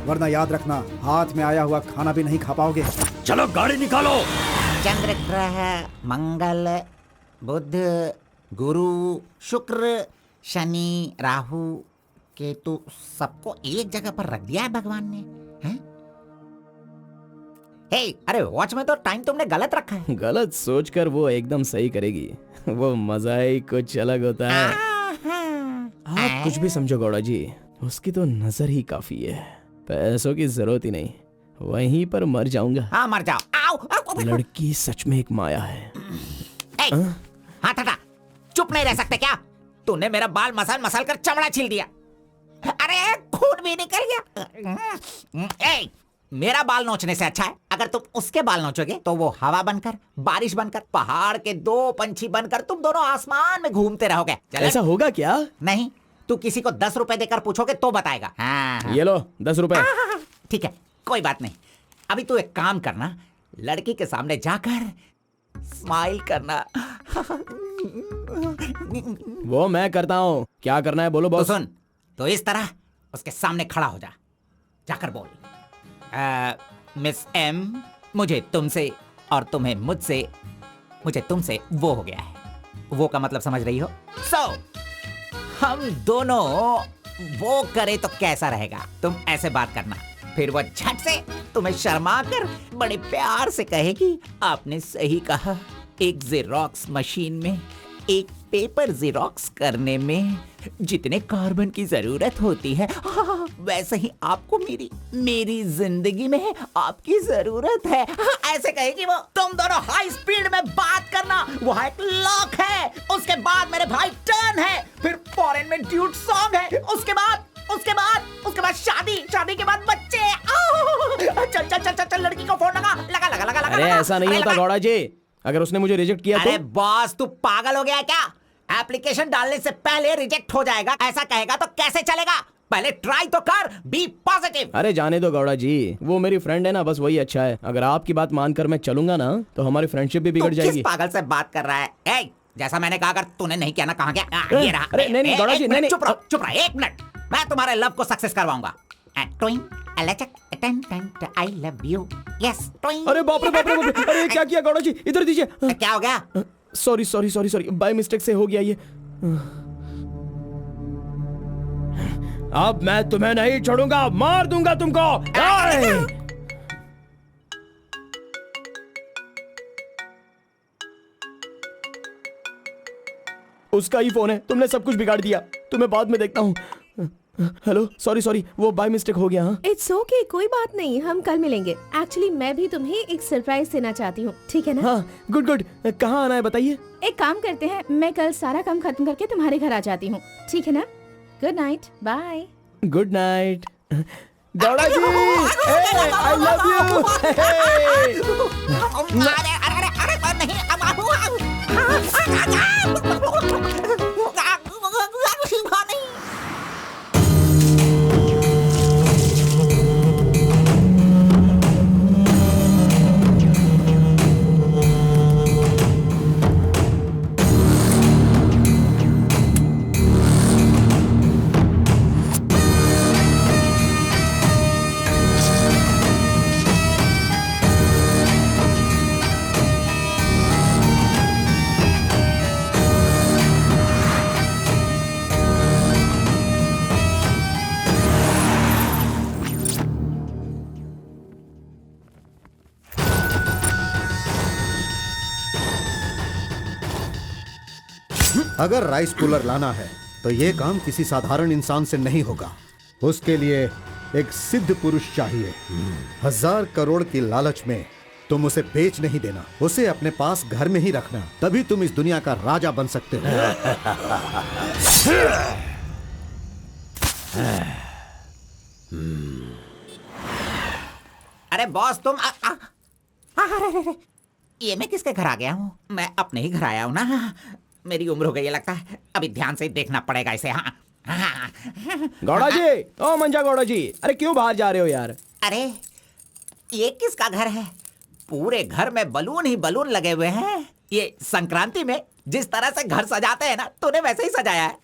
वरना याद रखना हाथ में आया हुआ खाना भी नहीं खा पाओगे। चलो गाड़ी निकालो। चंद्र ग्रह, मंगल, बुध, गुरु, शुक्र, शनि, राहु, केतु, सबको एक जगह पर रख दिया है भगवान ने, हैं? हे, अरे वॉच में तो टाइम तुमने गलत रखा है। गलत सोचकर वो एकदम सही करेगी। वो मजा ही कुछ अलग होता है। आप कुछ भी समझो गौड़ा जी, उसकी तो नजर ही काफी है। पैसों की जरूरत ही नहीं, वहीं पर मर जाऊंगा। हाँ मर जाओ। आओ, आओ, आओ। लड़की सच में एक माया है। हाथ हटा, चुप नहीं रह सकते क्या? तूने मेरा बाल मसल मसल कर चमड़ा छील दिया। अरे खून भी निकल गया। ए, मेरा बाल नोचने से अच्छा है अगर तुम उसके बाल नोचोगे तो वो हवा बनकर, बारिश बनकर, पहाड़ के 2 पंछी बनकर तुम दोनों आसमान में घूमते रहोगे। ऐसा होगा क्या? नहीं, तू किसी को 10 रुपए देकर पूछोगे तो बताएगा। हाँ। ये लो 10 रुपए। ठीक है, कोई बात नहीं। अभी तू एक काम करना, लड़की के सामने जाकर स्माइल करना। वो मैं करता हूँ, क्या करना है बोलो बॉस। तो सुन, तो इस तरह उसके सामने खड़ा हो जा, जाकर बोल, मिस एम, मुझे तुमसे और तुम्हें मुझसे, मुझे तुमसे वो हो गया है। वो का मतलब समझ रही हो? हम दोनों वो करे तो कैसा रहेगा? तुम ऐसे बात करना, फिर वो झट से तुम्हें शर्मा कर बड़े प्यार से कहेगी, आपने सही कहा, एक जेरोक्स मशीन में एक पेपर जेरोक्स करने में जितने कार्बन की जरूरत होती है, वैसे ही आपको मेरी जिंदगी में आपकी जरूरत है। ऐसे कहेगी वो। तुम दोनों हाई स्पीड में बात करना, वहाँ एक लॉक है, उसके बाद मेरे भाई टर्न है, फिर फॉरेन में ड्यूट सॉन्ग है, उसके बाद शादी के बाद बच्चे। चल लड़की को फोन लगा। अरे ऐसा नहीं होता गौड़ा जी, अगर उसने मुझे रिजेक्ट किया तो? अरे बॉस, तू पागल हो गया है क्या? एप्लीकेशन डालने से पहले रिजेक्ट हो जाएगा, ऐसा कहेगा तो कैसे चलेगा? पहले ट्राई तो कर, बी पॉजिटिव। अरे जाने दो गौड़ा जी, वो मेरी फ्रेंड है ना, बस वही अच्छा है। अगर आपकी बात मानकर मैं चलूंगा ना तो हमारी फ्रेंडशिप भी बिगड़ जाएगी। किस पागल से बात कर रहा है? ए, जैसा मैंने कहा, अगर तूने नहीं किया ना, कहाँ गया? ये रहा। अरे नहीं गौड़ा जी, नहीं। चुप रहो 1 मिनट, मैं तुम्हारे लव को सक्सेस करवाऊंगा। I love you. Yes. अरे बाप रे, अरे क्या किया गौड़ा जी? इधर दीजिए। क्या हो गया? सॉरी, बाय मिस्टेक से हो गया ये। अब मैं तुम्हें नहीं छोड़ूंगा, मार दूंगा तुमको। उसका ही फोन है, तुमने सब कुछ बिगाड़ दिया। तुम्हें बाद में देखता हूँ। हेलो, सॉरी, वो बाय मिस्टेक हो गया। इट्स ओके, कोई बात नहीं, हम कल मिलेंगे। एक्चुअली मैं भी तुम्हें एक सरप्राइज देना चाहती हूँ, ठीक है ना? हाँ, गुड। कहाँ आना है बताइए? एक काम करते हैं, मैं कल सारा काम खत्म करके तुम्हारे घर आ जाती हूँ, ठीक है ना? Good night, bye. Good night Gowda ji, I love you. अगर राइस कूलर लाना है तो यह काम किसी साधारण इंसान से नहीं होगा। उसके लिए एक सिद्ध पुरुष चाहिए। 1000 करोड़ की लालच में तुम उसे बेच नहीं देना, उसे अपने पास घर में ही रखना, तभी तुम इस दुनिया का राजा बन सकते हो। अरे बॉस तुम अरे, ये मैं किसके घर आ गया हूँ? मैं अपने ही घर आया हूँ ना। मेरी उम्र हो गई है लगता है, अभी ध्यान से देखना पड़ेगा इसे। हाँ गौड़ा जी, ओ मंजा गौड़ा जी, अरे क्यों बाहर जा रहे हो यार? अरे ये किसका घर है? पूरे घर में बलून ही बलून लगे हुए हैं। ये संक्रांति में जिस तरह से घर सजाते हैं ना, तूने वैसे ही सजाया है।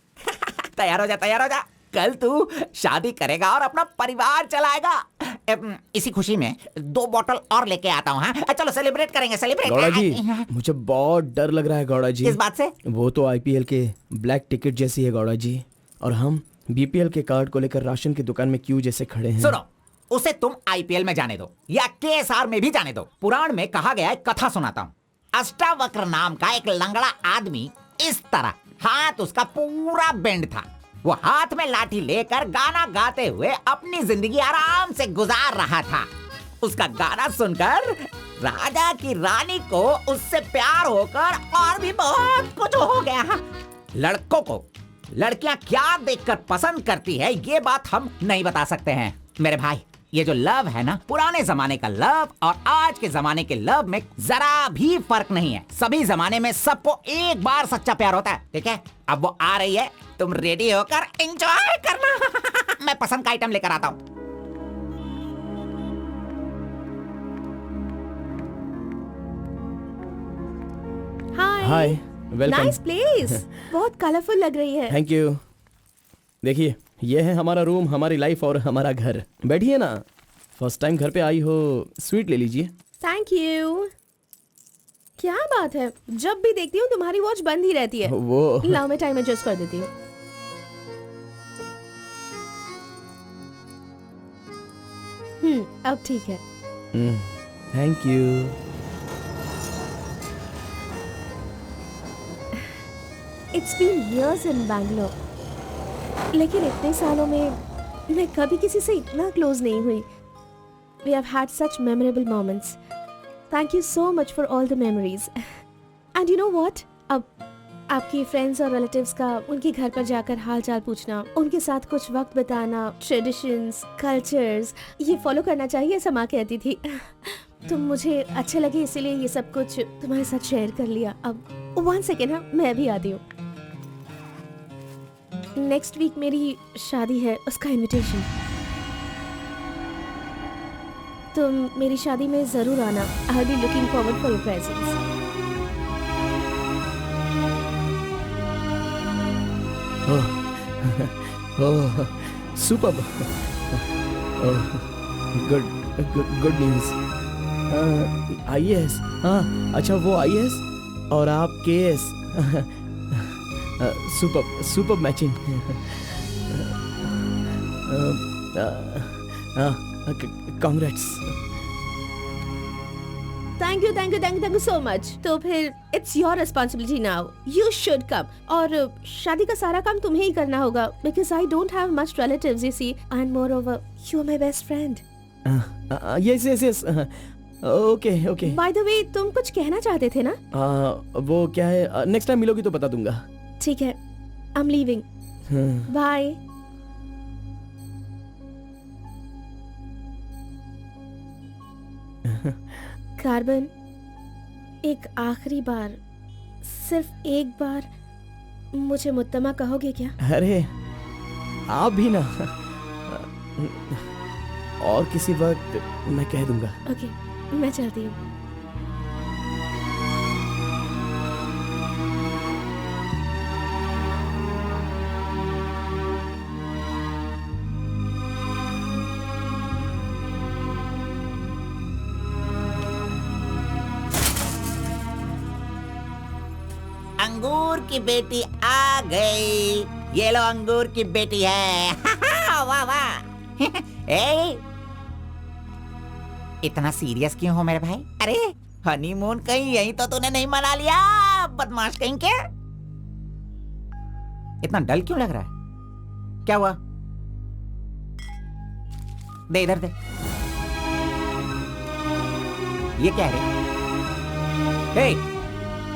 तैयार हो जा, तैयार हो जा। कल तू शादी करेगा और अपना परिवार चलाएगा। इसी खुशी में 2 बॉटल और लेके आता हूँ। हाँ चलो सेलिब्रेट करेंगे, सेलिब्रेट। गौड़ा जी, मुझे बहुत डर लग रहा है गौड़ा जी। किस बात से? वो तो आईपीएल के ब्लैक टिकट जैसी है गौड़ा जी, और हम बीपीएल के कार्ड को लेकर राशन की दुकान में क्यों जैसे खड़े हैं। सुनो, उसे तुम आईपीएल में जाने दो या केएसआर में भी जाने दो। पुराण में कहा गया है, कथा सुनाता हूँ। अष्टावक्र नाम का एक लंगड़ा आदमी, इस तरह हाथ उसका पूरा बेंड था। वो हाथ में लाठी लेकर गाना गाते हुए अपनी जिंदगी आराम से गुजार रहा था। उसका गाना सुनकर राजा की रानी को उससे प्यार होकर और भी बहुत कुछ हो गया। लड़कों को लड़कियां क्या देखकर पसंद करती है, ये बात हम नहीं बता सकते हैं मेरे भाई। ये जो लव है ना, पुराने जमाने का लव और आज के जमाने के लव में जरा भी फर्क नहीं है। सभी जमाने में सबको एक बार सच्चा प्यार होता है, ठीक है? अब वो आ रही है, तुम रेडी होकर एंजॉय करना। मैं पसंद का आइटम लेकर आता हूँ। हाय, वेलकम। Nice place. बहुत कलरफुल लग रही है। Thank you. देखिए, ये है हमारा रूम, हमारी लाइफ और हमारा घर। बैठिए ना, फर्स्ट टाइम घर पे आई हो, स्वीट ले लीजिए। Thank you. क्या बात है, जब भी देखती हूँ तुम्हारी वॉच बंद ही रहती है। वो लाओ मैं टाइम एडजस्ट कर देती हूँ। अब ठीक है। Thank you. It's been years in Bangalore, लेकिन इतने सालों में मैं कभी किसी से इतना क्लोज नहीं हुई। We have had such memorable moments. Thank you so much for all the memories. And you know what? अब आपकी फ्रेंड्स और रिलेटिव्स का उनके घर पर जाकर हाल चाल पूछना, उनके साथ कुछ वक्त बिताना, ट्रेडिशंस, कल्चर्स, ये फॉलो करना चाहिए, ऐसा माँ कहती थी। तुम मुझे अच्छे लगे इसीलिए ये सब कुछ तुम्हारे साथ शेयर कर लिया। अब 1 सेकेंड, हाँ मैं भी आती हूँ। नेक्स्ट वीक मेरी शादी है, उसका इनविटेशन। तुम मेरी शादी में जरूर आना। I will be looking forward for your presence. Oh, superb. Good news. IAS, हाँ अच्छा वो आईएएस और आप KS. Super matching. Congrats. Thank you so much. तो फिर it's your responsibility now, you should come. और शादी का सारा काम तुम्हें ही करना होगा, because I don't have much relatives you see, and moreover you are my best friend. Yes okay. By the वे, तुम कुछ कहना चाहते थे ना? वो क्या है, नेक्स्ट टाइम मिलोगी तो बता दूंगा। ठीक है, I am leaving. Bye. Carbon, एक आखिरी बार, सिर्फ एक बार मुझे मुत्तमा कहोगे क्या? अरे आप भी ना, और किसी वक्त मैं कह दूंगा। ओके, मैं चलती हूँ। अंगूर की बेटी आ गई। ये लो अंगूर की बेटी है। वाह वाह। ए, इतना सीरियस क्यों हो मेरे भाई? अरे हनीमून कहीं यहीं तो तूने नहीं मना लिया, बदमाश कहीं के? इतना डल क्यों लग रहा है? क्या हुआ? दे इधर दे। ये क्या है? हे,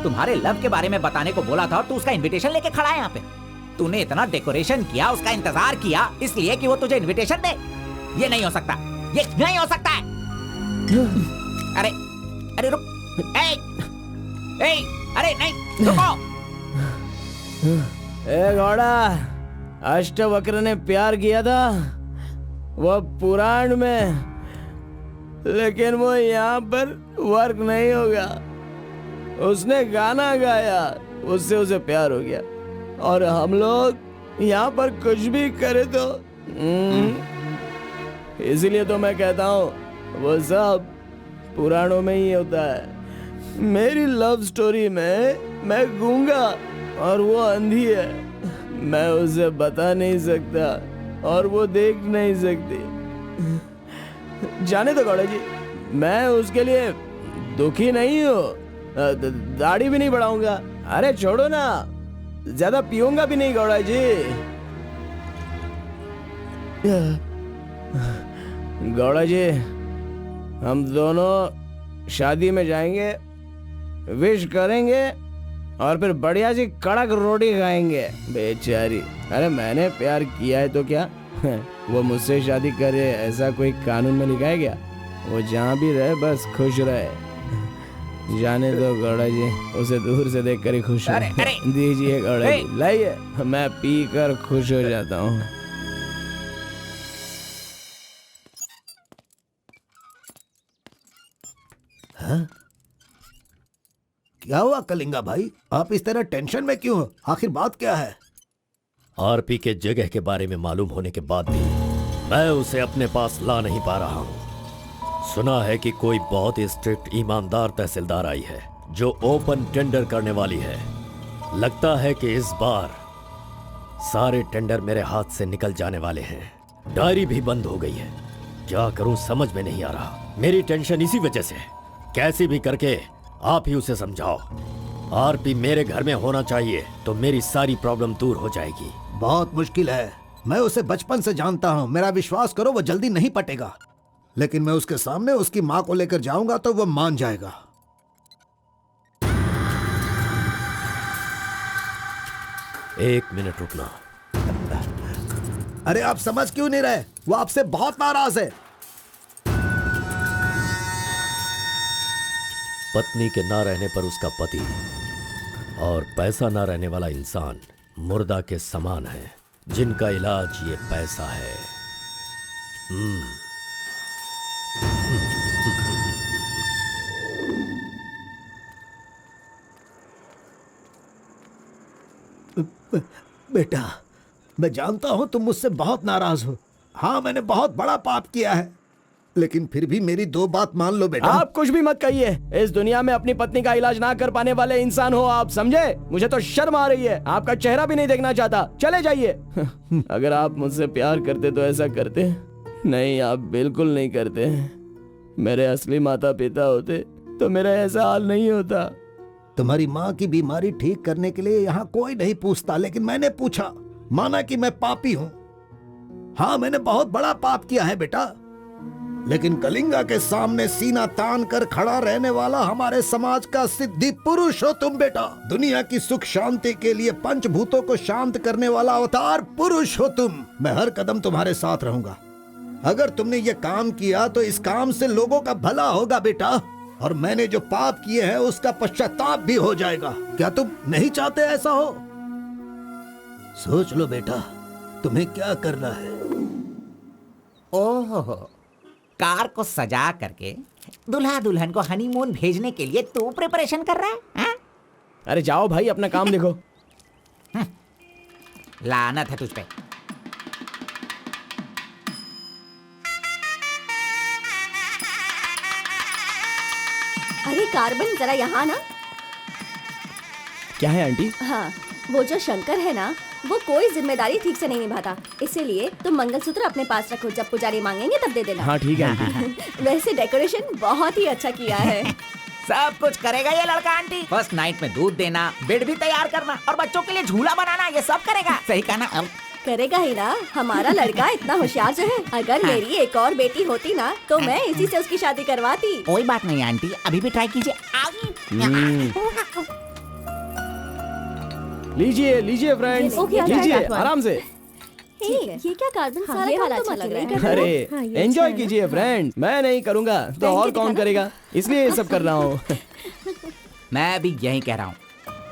तुम्हारे लव के बारे में बताने को बोला था और तू उसका इनविटेशन लेके खड़ा है यहाँ पे। तूने इतना डेकोरेशन किया, उसका इंतजार किया, इसलिए कि वो तुझे इनविटेशन दे। ये नहीं हो सकता, ये नहीं हो सकता है। अरे अरे रुक, ए, ए, अरे नहीं रुको। ए घोड़ा, अष्टवक्र ने प्यार किया था वो पुराण में, लेकिन वो यहाँ पर वर्क नहीं होगा। उसने गाना गाया, उससे उसे प्यार हो गया, और हम लोग यहाँ पर कुछ भी करे तो इसीलिए तो मैं कहता हूँ वो सब पुराणों में ही होता है। मेरी लव स्टोरी में मैं गूंगा और वो अंधी है, मैं उसे बता नहीं सकता और वो देख नहीं सकती। जाने दो गौड़ा जी, मैं उसके लिए दुखी नहीं हूँ, दाढ़ी भी नहीं बढ़ाऊंगा। अरे छोड़ो ना, ज्यादा पीऊंगा भी नहीं गौड़ा जी। गौड़ा जी, हम दोनों शादी में जाएंगे, विश करेंगे और फिर बढ़िया सी कड़क रोटी खाएंगे। बेचारी, अरे मैंने प्यार किया है तो क्या वो मुझसे शादी करे ऐसा कोई कानून में लिखा है क्या? वो जहाँ भी रहे बस खुश रहे। जाने दो गौड़ा जी, उसे दूर से देख कर ही खुश हो। दीजिए गौड़ा जी, लाइए, मैं पी कर खुश हो जाता हूँ। क्या हुआ कलिंगा भाई, आप इस तरह टेंशन में क्यों हो? आखिर बात क्या है? आरपी के जगह के बारे में मालूम होने के बाद भी मैं उसे अपने पास ला नहीं पा रहा हूँ। सुना है कि कोई बहुत ही स्ट्रिक्ट ईमानदार तहसीलदार आई है जो ओपन टेंडर करने वाली है। लगता है कि इस बार सारे टेंडर मेरे हाथ से निकल जाने वाले हैं। डायरी भी बंद हो गई है, क्या करूं समझ में नहीं आ रहा। मेरी टेंशन इसी वजह से है। कैसी भी करके आप ही उसे समझाओ। आरपी मेरे घर में होना चाहिए तो मेरी सारी प्रॉब्लम दूर हो जाएगी। बहुत मुश्किल है, मैं उसे बचपन से जानता हूँ। मेरा विश्वास करो, वो जल्दी नहीं पटेगा, लेकिन मैं उसके सामने उसकी माँ को लेकर जाऊंगा तो वो मान जाएगा। एक मिनट रुकना। अरे आप समझ क्यों नहीं रहे? वो आपसे बहुत नाराज है। पत्नी के ना रहने पर उसका पति और पैसा ना रहने वाला इंसान मुर्दा के समान है, जिनका इलाज ये पैसा है। बेटा, मैं जानता हूं तुम मुझसे बहुत नाराज हो। हाँ, मैंने बहुत बड़ा पाप किया है, लेकिन फिर भी मेरी दो बात मान लो बेटा। आप कुछ भी मत कहिए। इस दुनिया में अपनी पत्नी का इलाज ना कर पाने वाले इंसान हो आप, समझे? मुझे तो शर्म आ रही है, आपका चेहरा भी नहीं देखना चाहता। चले जाइए। अगर आप मुझसे प्यार करते तो ऐसा करते? नहीं, आप बिल्कुल नहीं करते। मेरे असली माता पिता होते तो मेरा ऐसा हाल नहीं होता। तुम्हारी माँ की बीमारी ठीक करने के लिए यहाँ कोई नहीं पूछता, लेकिन मैंने पूछा, माना कि मैं पापी हूँ। हाँ, मैंने बहुत बड़ा पाप किया है बेटा, लेकिन कलिंगा के सामने सीना तान कर खड़ा रहने वाला हमारे समाज का सिद्धि पुरुष हो तुम बेटा। दुनिया की सुख शांति के लिए पंचभूतों को शांत करने वाला अवतार पुरुष हो तुम। मैं हर कदम तुम्हारे साथ रहूंगा। अगर तुमने ये काम किया तो इस काम से लोगों का भला होगा बेटा, और मैंने जो पाप किए हैं उसका पश्चाताप भी हो जाएगा। क्या तुम नहीं चाहते ऐसा हो? सोच लो बेटा, तुम्हें क्या करना है। ओहो, कार को सजा करके दुल्हा दुल्हन को हनीमून भेजने के लिए तू प्रिपरेशन कर रहा है, हाँ? अरे जाओ भाई, अपना काम देखो। लानत है तुझ पे। अरे कार्बन, जरा यहाँ ना। क्या है आंटी? हाँ, वो जो शंकर है ना, वो कोई जिम्मेदारी ठीक से नहीं निभाता, इसीलिए तुम मंगलसूत्र अपने पास रखो, जब पुजारी मांगेंगे तब दे देना। हाँ ठीक है आंटी। वैसे डेकोरेशन बहुत ही अच्छा किया है। सब कुछ करेगा ये लड़का आंटी। फर्स्ट नाइट में दूध देना, बेड भी तैयार करना और बच्चों के लिए झूला बनाना, ये सब करेगा। सही कहा ना? करेगा ही ना, हमारा लड़का इतना होशियार जो है। अगर मेरी एक और बेटी होती ना तो मैं इसी से उसकी शादी करवाती। कोई बात नहीं आंटी, अभी भी ट्राई कीजिए। लीजिए लीजिए फ्रेंड्स, ओके, लीजिए आराम से। ठीक है। ये क्या कार्बन हाँ, सारा ये खाना हम तो अच्छा लग मजे रहा नहीं है। कर अरे हाँ, ये एंजॉय अच्छा है ना। कीजिए फ्रेंड, मैं नहीं करूंगा तो पहन और के कौन दिखाना। करेगा, इसलिए ये सब कर रहा हूँ। मैं भी यही कह रहा हूँ,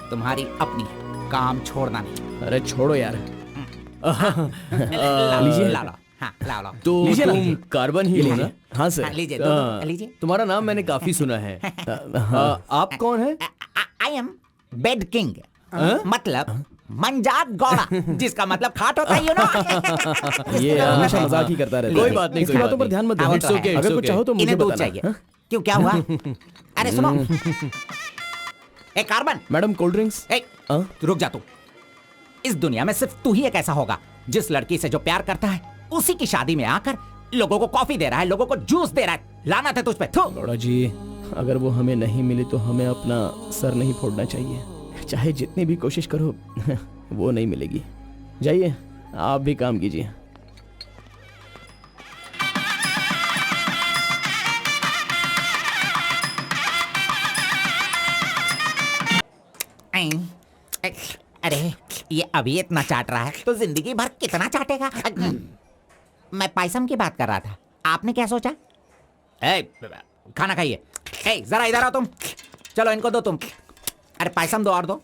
तुम्हारी अपनी है, काम छोड़ना नहीं। अरे छोड़ो यार। लीजिए, ला लो। हाँ, ला लो। तो लीजिए ना, तुम लीजिए। कार्बन ही लो ना? हाँ सर। हाँ, लीजिए, लीजिए। तुम्हारा नाम मैंने काफी सुना है। आप कौन है? आई एम बेड किंग, मतलब मंजात गौड़ा, जिसका मतलब खाट होता है, यू नो। ये हमेशा मजाक ही करता रहता है। कोई बात नहीं, इसकी कोई बातों बात पर ध्यान मत हाँ, दो। वो तो है। अगर कुछ चाहो तो मुझे इन्हें दूध बताना। चाहिए। हाँ? क्यों, क्या हुआ? अरे सुनो, ए कार्बन, मैडम कोल्ड ड्रिंक्स। ए, तू रुक जा तू। इस दुनिया में सिर्फ तू ही एक ऐसा होगा जिस लड़की से जो प्यार करता है उसी की शादी में आकर लोगों को कॉफी दे रहा है, लोगों को जूस दे रहा है। लानत है तुझ पे। थू। गौड़ा जी, अगर वो हमें नहीं मिली तो हमें अपना सर नहीं फोड़ना चाहिए, चाहे जितनी भी कोशिश करो वो नहीं मिलेगी। जाइए, आप भी काम कीजिए। अरे ये अभी इतना चाट रहा है तो जिंदगी भर कितना चाटेगा। मैं पायसम की बात कर रहा था, आपने क्या सोचा? ए, खाना खाइए। ए, जरा इधर आओ तुम। चलो इनको दो तुम। अरे पायसम दो और दो।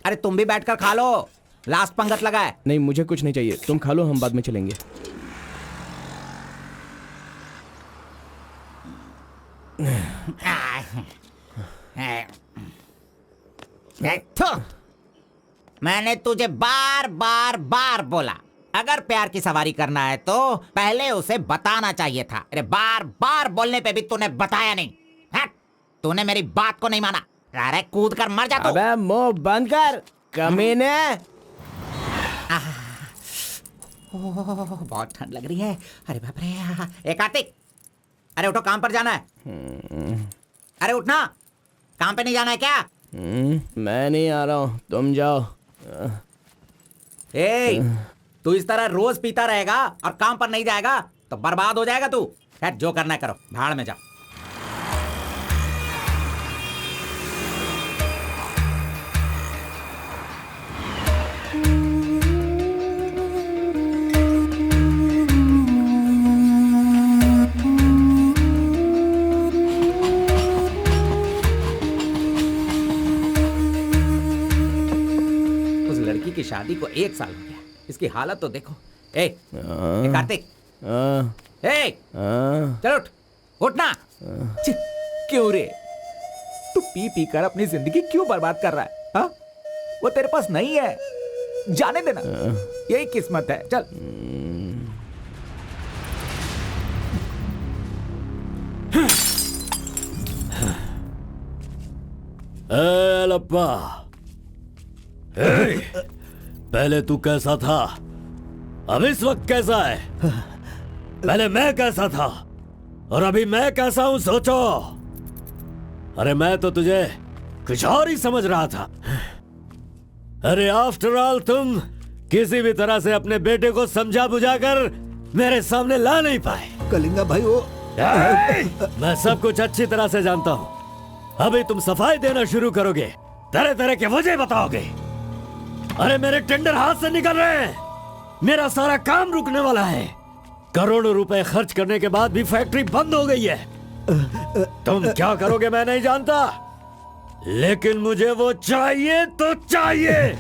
अरे तुम भी बैठकर खा लो, लास्ट पंगत लगा है। नहीं, मुझे कुछ नहीं चाहिए, तुम खा लो, हम बाद में चलेंगे। मैंने तुझे बार बार बार बोला, अगर प्यार की सवारी करना है तो पहले उसे बताना चाहिए था। अरे बार बार बोलने पे भी तूने बताया नहीं। हट, तूने मेरी बात को नहीं माना। अरे कूद कर मर जा तू। अबे मुंह बंद कर कमीने। बहुत ठंड लग रही है। अरे बाप रे। ए कार्तिक, अरे उठो, काम पर जाना है। अरे उठना, काम पे नहीं जाना है क्या? मैं नहीं आ रहा हूँ, तुम जाओ। ए, तू इस तरह रोज पीता रहेगा और काम पर नहीं जाएगा तो बर्बाद हो जाएगा तू। खैर, जो करना है करो, भाड़ में जाओ। की शादी को 1 साल हो गया, इसकी हालत तो देखो। ए कार्तिक, चल उठना। क्यों रे, तू पी पी कर अपनी जिंदगी क्यों बर्बाद कर रहा है? हा? वो तेरे पास नहीं है, जाने देना, यही किस्मत है। चल। लप्पा, पहले तू कैसा था, अब इस वक्त कैसा है? पहले मैं कैसा था और अभी मैं कैसा हूं, सोचो। अरे मैं तो तुझे कुछ और ही समझ रहा था। अरे आफ्टर ऑल तुम किसी भी तरह से अपने बेटे को समझा बुझाकर मेरे सामने ला नहीं पाए। कलिंगा भाई, वो मैं सब कुछ अच्छी तरह से जानता हूं। अभी तुम सफाई देना शुरू करोगे, तरह तरह के वजह बताओगे। अरे मेरे टेंडर हाथ से निकल रहे हैं, मेरा सारा काम रुकने वाला है। करोड़ों रुपए खर्च करने के बाद भी फैक्ट्री बंद हो गई है। तुम क्या करोगे मैं नहीं जानता, लेकिन मुझे वो चाहिए तो चाहिए।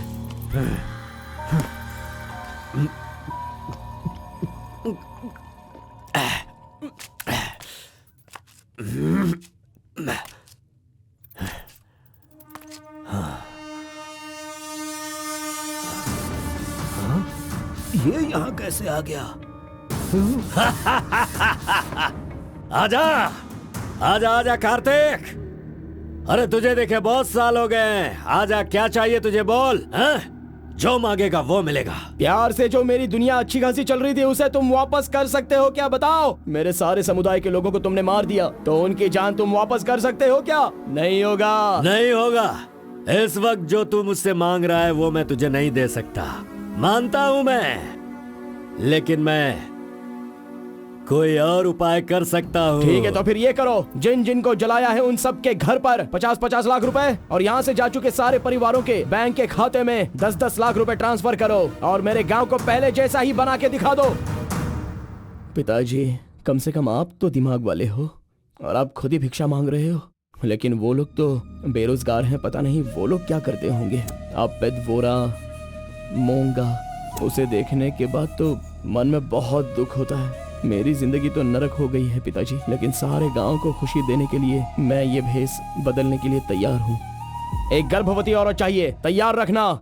ये यहाँ कैसे आ गया? आजा आजा आजा कार्तिक, अरे तुझे देखे बहुत साल हो गए। आजा, क्या चाहिए तुझे, बोल। जो मांगेगा वो मिलेगा। प्यार से जो मेरी दुनिया अच्छी खासी चल रही थी उसे तुम वापस कर सकते हो क्या, बताओ? मेरे सारे समुदाय के लोगों को तुमने मार दिया, तो उनकी जान तुम वापस कर सकते हो क्या? नहीं होगा। नहीं होगा। इस वक्त जो तू मुझसे मांग रहा है वो मैं तुझे नहीं दे सकता, मानता हूं मैं, लेकिन मैं कोई और उपाय कर सकता हूँ। ठीक है, तो फिर ये करो, जिन जिन को जलाया है उन सब के घर पर 50-50 लाख रुपए और यहाँ से जा चुके सारे परिवारों के बैंक के खाते में 10-10 लाख रुपए ट्रांसफर करो और मेरे गांव को पहले जैसा ही बना के दिखा दो। पिताजी, कम से कम आप तो दिमाग वाले हो और आप खुद ही भिक्षा मांग रहे हो, लेकिन वो लोग तो बेरोजगार हैं, पता नहीं वो लोग क्या करते होंगे। आप पेदवोरा मोंगा, उसे देखने के बाद तो मन में बहुत दुख होता है। मेरी जिंदगी तो नरक हो गई है पिताजी, लेकिन सारे गांव को खुशी देने के लिए मैं ये भेष बदलने के लिए तैयार हूँ। एक गर्भवती औरत चाहिए, तैयार रखना।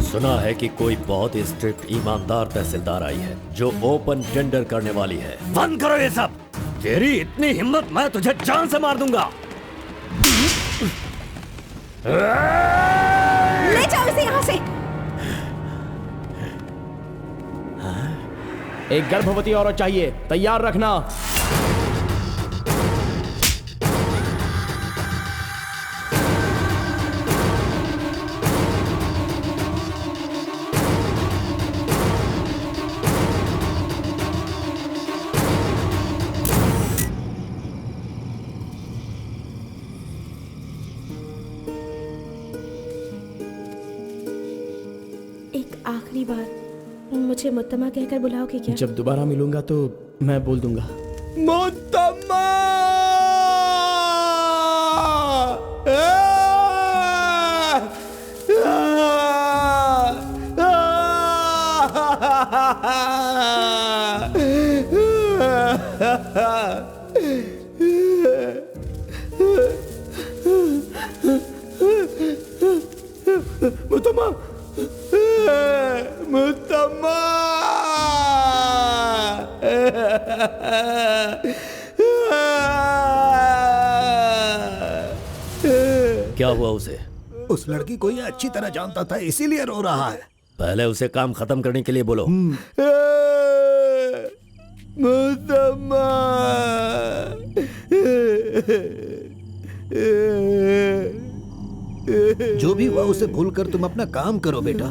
सुना है कि कोई बहुत ही स्ट्रिक्ट ईमानदार तहसीलदार आई है जो ओपन टेंडर करने वाली है। बंद करो ये सब। तेरी इतनी हिम्मत, मैं तुझे जान से मार दूंगा। ले जाओ इसे यहाँ से। एक गर्भवती औरत चाहिए, तैयार रखना। आखिरी बार मुझे मुत्तमा कहकर बुलाओगे क्या? जब दोबारा मिलूंगा तो मैं बोल दूंगा। मुत्तम्मा! मुत्तम्मा! मुत्तम्मा! क्या हुआ उसे? उस लड़की को ये अच्छी तरह जानता था, इसीलिए रो रहा है। पहले उसे काम खत्म करने के लिए बोलो। मुत्तम्मा! जो भी हुआ उसे भूलकर तुम अपना काम करो बेटा।